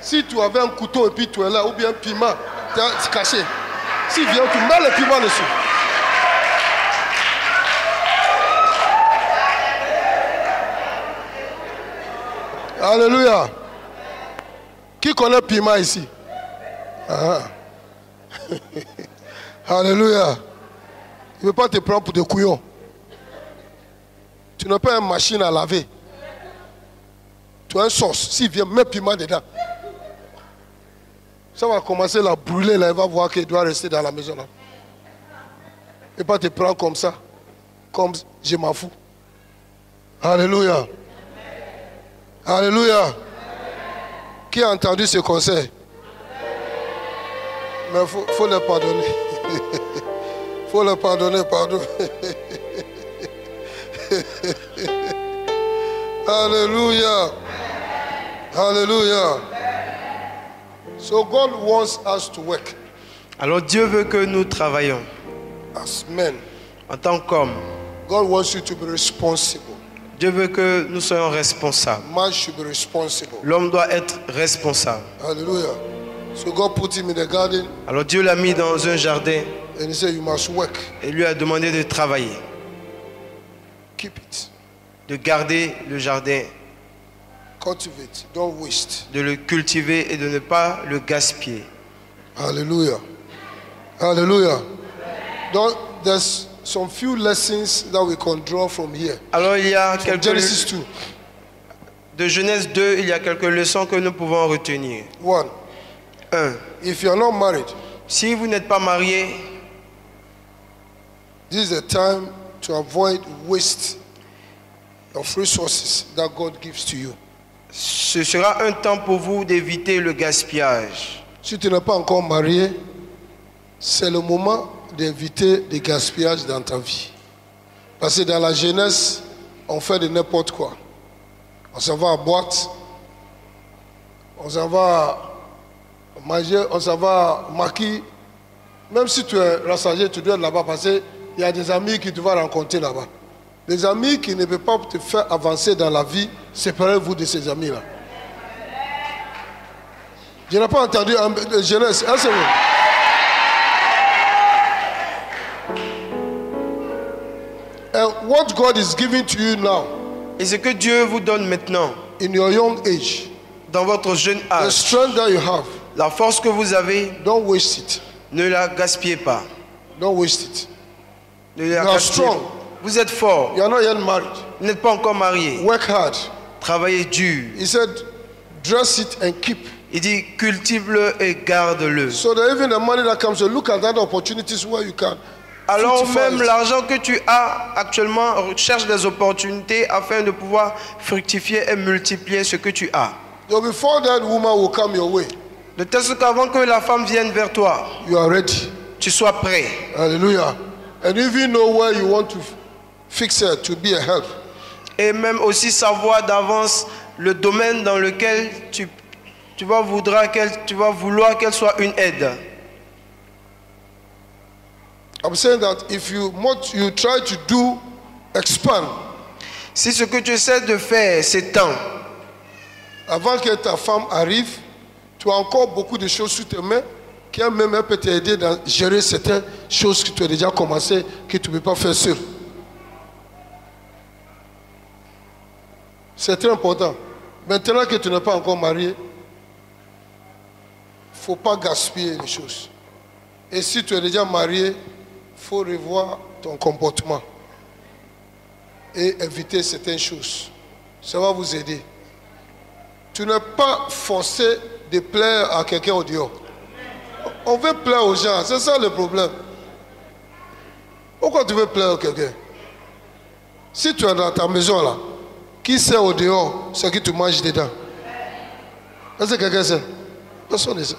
Si tu avais un couteau et puis tu es là, ou bien un piment, c'est caché. Si vient, tu mets le piment dessus. Alléluia. Qui connaît piment ici? Ah. Alléluia. Il ne veut pas te prendre pour des couillons. Tu n'as pas une machine à laver. Tu as une sauce. S'il vient, mets piment dedans. Ça va commencer à la brûler, là, il va voir qu'il doit rester dans la maison. Là. Et pas te prendre comme ça. Comme je m'en fous. Alléluia. Alléluia. Qui a entendu ce conseil? Mais il faut le pardonner. Il faut le pardonner, pardon. Alléluia. Alléluia. So God wants us to work. Alors Dieu veut que nous travaillions. As men. En tant qu'hommes. God wants you to be responsible. Dieu veut que nous soyons responsables. Man should be responsible. L'homme doit être responsable. Hallelujah. So God put him in the garden. Alors Dieu l'a mis dans un jardin. And he said, you must work. Et lui a demandé de travailler. Keep it. De garder le jardin. Cultivate. Don't waste. De le cultiver et de ne pas le gaspiller. Hallelujah. Hallelujah. There's some few lessons that we can draw from here. Alors il y a quelques Genesis 2. De Genèse 2, il y a quelques leçons que nous pouvons retenir. 1. If you are not married, si vous n'êtes pas marié, this is the time to avoid waste of resources that God gives to you. Ce sera un temps pour vous d'éviter le gaspillage. Si tu n'es pas encore marié, c'est le moment d'éviter le gaspillage dans ta vie. Parce que dans la jeunesse, on fait de n'importe quoi. On s'en va à boîte, on s'en va manger, on s'en va maquiller. Même si tu es rassasié, tu dois être là-bas parce qu'il y a des amis qui tu vas rencontrer là-bas. Les amis qui ne peuvent pas te faire avancer dans la vie, séparez-vous de ces amis-là. Je n'ai pas entendu en jeunesse. Un second. And what God is giving to you now, et ce que Dieu vous donne maintenant, in your young age, dans votre jeune the âge, strength that you have, la force que vous avez, don't waste it. ne la gaspillez pas. Don't waste it. Ne la You are gaspillez strong. pas. Vous êtes fort. You are not yet married. Vous n'êtes pas encore marié. Work hard. Travaillez dur. He said, dress it and keep. Il dit cultive-le et garde-le. So that even the money that comes, you look at that opportunities where you can. Alors fructify même it. l'argent que tu as actuellement, cherche des opportunités afin de pouvoir fructifier et multiplier ce que tu as. So before that woman will come your way, De telle sorte qu'avant que la femme vienne vers toi, you are ready. tu sois prêt. Hallelujah. And even know where you want to fix her to be a help. Et même aussi savoir d'avance le domaine dans lequel tu vas vouloir qu'elle soit une aide. I'm saying that if what you try to do expand, Si ce que tu essaies de faire s'étend, avant que ta femme arrive, tu as encore beaucoup de choses sous tes mains qui même elle peut t'aider à gérer certaines choses que tu as déjà commencé, que tu ne peux pas faire seul. C'est très important. Maintenant que tu n'es pas encore marié, il ne faut pas gaspiller les choses. Et si tu es déjà marié, il faut revoir ton comportement et éviter certaines choses. Ça va vous aider. Tu n'es pas forcé de plaire à quelqu'un au dehors. On veut plaire aux gens, c'est ça le problème. Pourquoi tu veux plaire à quelqu'un? Si tu es dans ta maison là, qui sait au dehors ce que tu manges dedans? Est-ce que quelqu'un sait? Personne ne sait.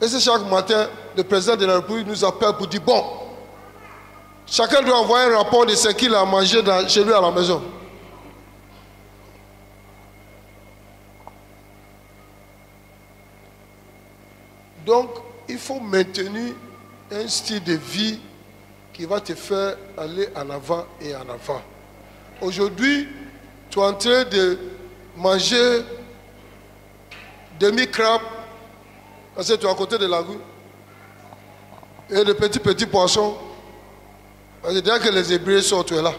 Et c'est chaque matin, le président de la République nous appelle pour dire, bon, chacun doit envoyer un rapport de ce qu'il a mangé chez lui à la maison. Donc, il faut maintenir un style de vie qui va te faire aller en avant et en avant. Aujourd'hui, tu es en train de manger demi-crabe, parce que tu es à côté de la rue, et de petits poissons. Parce que dès que les Hébreux sortent, tu es là.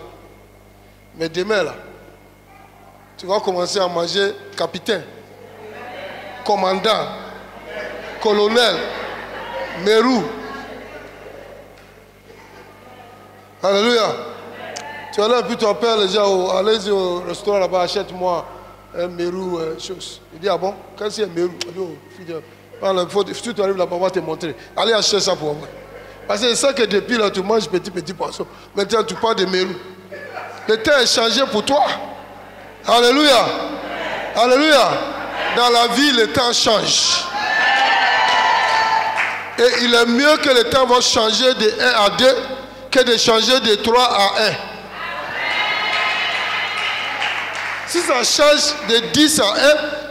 Mais demain, là, tu vas commencer à manger capitaine, commandant, colonel, mérou. Alléluia. Tu es là et puis tu appelles les gens, allez-y au restaurant là-bas, achète-moi un mérou, chose. Il dit, ah bon, quand c'est un mérou, si tu arrives là-bas, on va te montrer. Allez acheter ça pour moi. Parce que c'est ça que depuis là, tu manges petit poisson. Maintenant, tu parles de mérou. Le temps est changé pour toi. Alléluia. Alléluia. Dans la vie, le temps change. Et il est mieux que le temps va changer de 1 à 2 que de changer de 3 à 1. Si ça change de 10 à 1,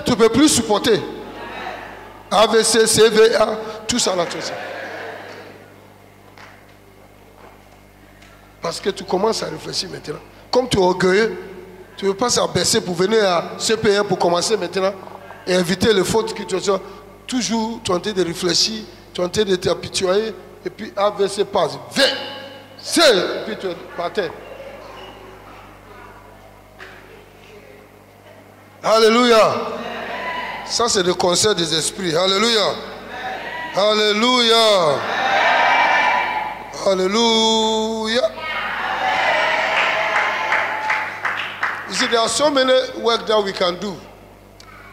tu ne peux plus supporter. AVC, CVA, tout ça là, tout ça. Parce que tu commences à réfléchir maintenant. Comme tu es orgueilleux, tu ne veux pas s'abaisser pour venir à CPR pour commencer maintenant et éviter les fautes que tu as. Toujours, tu es en train de réfléchir, tu es en train de t'habituer, et puis AVC passe. Viens, c'est, et puis tu es par terre. Alléluia. Ça, c'est le concert des esprits. Alléluia. Alléluia. Alléluia. You see, there are so many work that we can do.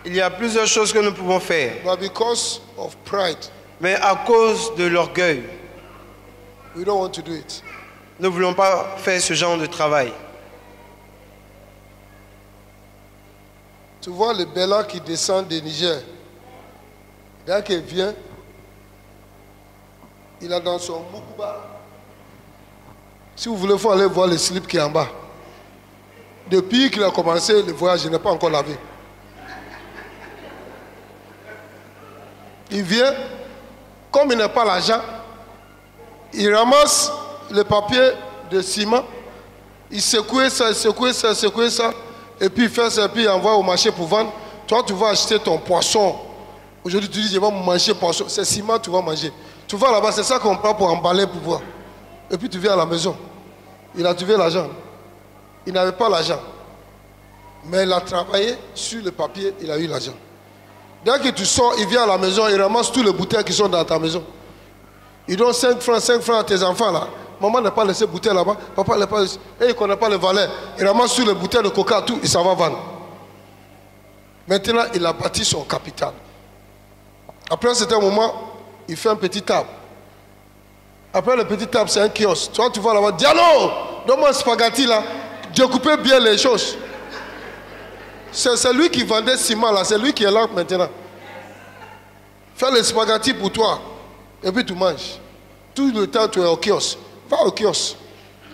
Il y a plusieurs choses que nous pouvons faire. But because of pride, Mais à cause de l'orgueil, we don't want to do it. nous ne voulons pas faire ce genre de travail. Tu vois le Bella qui descend de Niger. Dès qu'il vient, il a dans son Moukouba. Si vous voulez, il faut aller voir le slip qui est en bas. Depuis qu'il a commencé le voyage, il n'est pas encore lavé. Il vient, comme il n'a pas l'argent, il ramasse le papier de ciment, il secoue ça, et puis il fait ça, et puis il envoie au marché pour vendre. Toi, tu vas acheter ton poisson. Aujourd'hui, tu dis, je vais manger poisson. C'est ciment, tu vas manger. Tu vas là-bas, c'est ça qu'on prend pour emballer, pour voir. Et puis tu viens à la maison. Il a trouvé l'argent. Il n'avait pas l'argent. Mais il a travaillé sur le papier, il a eu l'argent. Dès que tu sors, il vient à la maison, il ramasse tous les bouteilles qui sont dans ta maison. Il donne 5 francs à tes enfants là. Maman n'a pas laissé bouteille là-bas, papa n'a pas laissé. Et il ne connaît pas le valeur. Il ramasse sur les bouteilles de coca, tout, il s'en va vendre. Maintenant, il a bâti son capital. Après un certain moment, il fait un petit table. Après le petit table, c'est un kiosque. Toi, tu vas là-bas, Diallo, donne-moi un spaghetti là. Découpez bien les choses. C'est lui qui vendait ciment là, c'est lui qui est là maintenant. Fais les spaghettis pour toi. Et puis tu manges. Tout le temps, tu es au kiosque. Va au kiosque.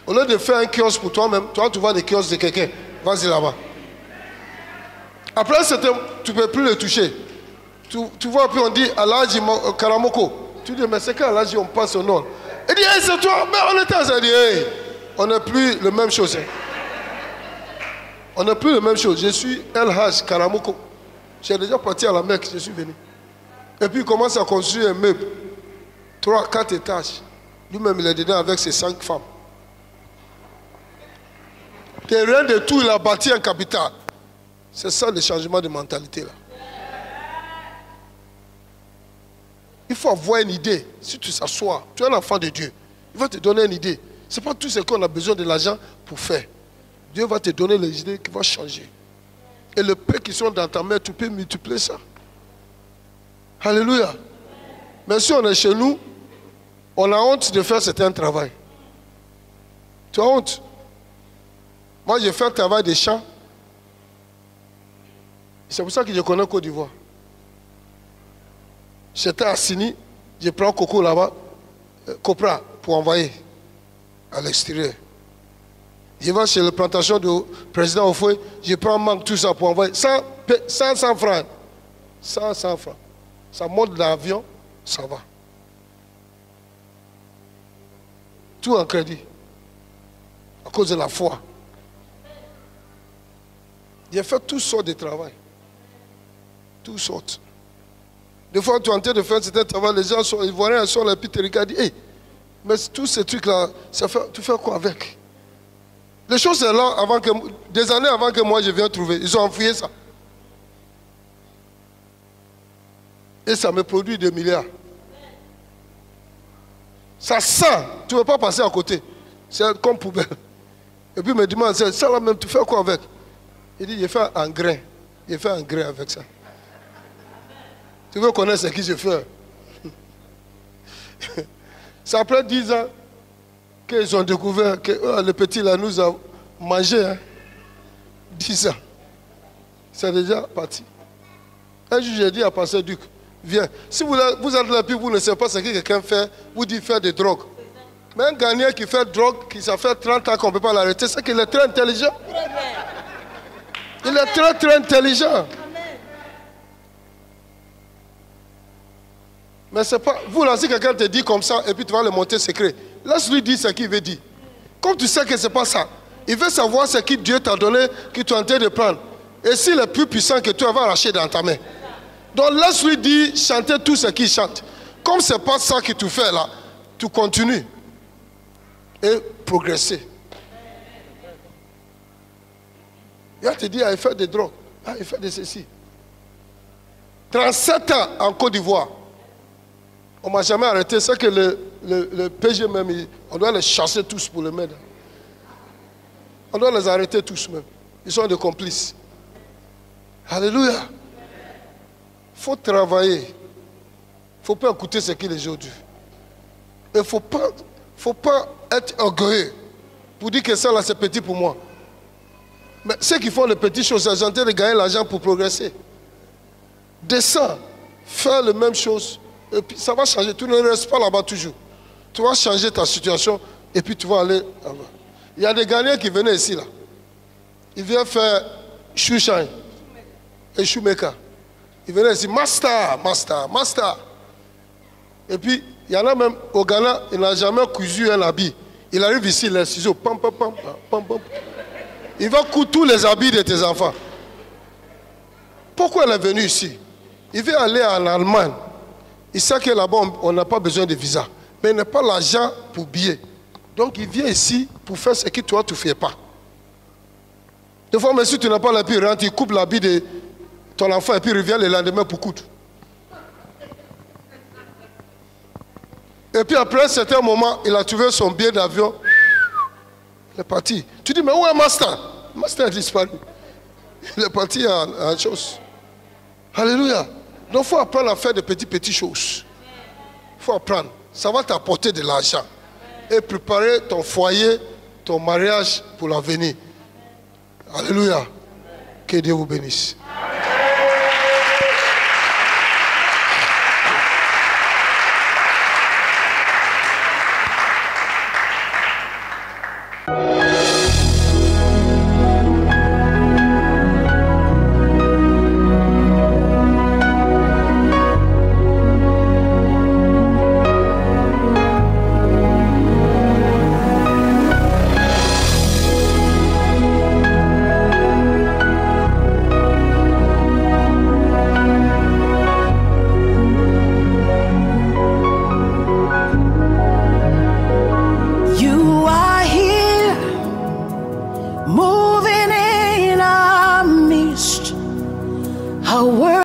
Au lieu de faire un kiosque pour toi-même, toi, tu vas des kiosques de quelqu'un. Vas-y là-bas. Après, tu ne peux plus le toucher. Tu vois, puis on dit Alaji Karamoko. Tu dis, mais c'est quand Alaji, on passe au nom. Il dit, hey, c'est toi. Mais on était à dit, hey, on n'est plus la même chose. Hein. On n'est plus la même chose. Je suis LH Karamoko. J'ai déjà parti à la Mecque, je suis venu. Et puis il commence à construire un meuble. 3, 4 étages. Lui-même, il est dedans avec ses 5 femmes. De rien de tout, il a bâti un capital. C'est ça le changement de mentalité là. Il faut avoir une idée. Si tu s'assois, tu es un enfant de Dieu. Il va te donner une idée. Ce n'est pas tout ce qu'on a besoin de l'argent pour faire. Dieu va te donner les idées qui vont changer. Et le peu qui sont dans ta main, tu peux multiplier ça. Alléluia. Mais si on est chez nous, on a honte de faire certains travail. Tu as honte. Moi, j'ai fait un travail de champ. C'est pour ça que je connais Côte d'Ivoire. J'étais à Sini, je prends coco là-bas, copra, pour envoyer à l'extérieur. Je vais chez la plantation du président Ofoe, je prends mangue, tout ça pour envoyer. 100 francs. 100 francs. Ça monte dans l'avion, ça va. Tout en crédit. À cause de la foi. J'ai fait toutes sortes de travail. Toutes sortes. Des fois, tu es en train de faire certains travail, les gens sont ivoiriens, ils sont là, puis tu regardes, hey, mais tous ces trucs-là, tu fais quoi avec? Les choses sont là des années avant que moi je vienne trouver. Ils ont enfouillé ça. Et ça me produit des milliards. Ça sent, tu ne veux pas passer à côté. C'est comme poubelle. Et puis il me demande, ça là même, tu fais quoi avec? Il dit, j'ai fait un grain. J'ai fait un grain avec ça. Tu veux connaître ce que je fais? C'est après 10 ans qu'ils ont découvert que le petit là nous a mangé. Hein? 10 ans. C'est déjà parti. Un jour, j'ai dit à Pasteur Duc, viens. Si vous êtes là, puis vous ne savez pas ce que quelqu'un fait, vous dites faire des drogues. Mais un gagnant qui fait drogue, qui ça fait 30 ans qu'on ne peut pas l'arrêter, c'est qu'il est très intelligent. Il est très très intelligent. Mais c'est pas... Vous là, si quelqu'un te dit comme ça, et puis tu vas le monter secret, laisse-lui dire ce qu'il veut dire. Comme tu sais que ce n'est pas ça, il veut savoir ce que Dieu t'a donné, que tu es en train de prendre. Et s'il est plus puissant que toi, il va arracher dans ta main. Donc laisse-lui dire, chanter tout ce qu'il chante. Comme ce n'est pas ça que tu fais là, tu continues. Et progresser. Il va te dire, il fait des drogues, il fait de ceci. 37 ans en Côte d'Ivoire. On ne m'a jamais arrêté. C'est que le PG même, on doit les chasser tous pour le mettre. On doit les arrêter tous même. Ils sont des complices. Alléluia. Il faut travailler. Il ne faut pas écouter ce qu'il est aujourd'hui. Il ne faut pas être orgueilleux pour dire que ça là c'est petit pour moi. Mais ceux qui font les petites choses, c'est en train de gagner l'argent pour progresser. Descends, fais les mêmes choses. Et puis ça va changer. Tu ne restes pas là-bas toujours. Tu vas changer ta situation et puis tu vas aller là-bas. Il y a des Ghanéens qui venaient ici là. Ils viennent faire shoeshine et shoemaker. Ils venaient ici, master. Et puis il y en a même au Ghana, il n'a jamais cousu un habit. Il arrive ici, les ciseaux, pam. Il va coudre tous les habits de tes enfants. Pourquoi il est venu ici? Il veut aller en Allemagne. Il sait que là-bas, on n'a pas besoin de visa. Mais il n'a pas l'argent pour billets. Donc, il vient ici pour faire ce que toi, tu ne fais pas. Des fois, même si tu n'as pas l'habit, il rentre, il coupe l'habit de ton enfant et puis il revient le lendemain pour coudre. Et puis, après un certain moment, il a trouvé son billet d'avion. Il est parti. Tu dis, mais où est Master? Master a disparu. Il est parti en chose. Alléluia. Donc, il faut apprendre à faire de petites choses. Il faut apprendre. Ça va t'apporter de l'argent. Et préparer ton foyer, ton mariage pour l'avenir. Alléluia. Que Dieu vous bénisse.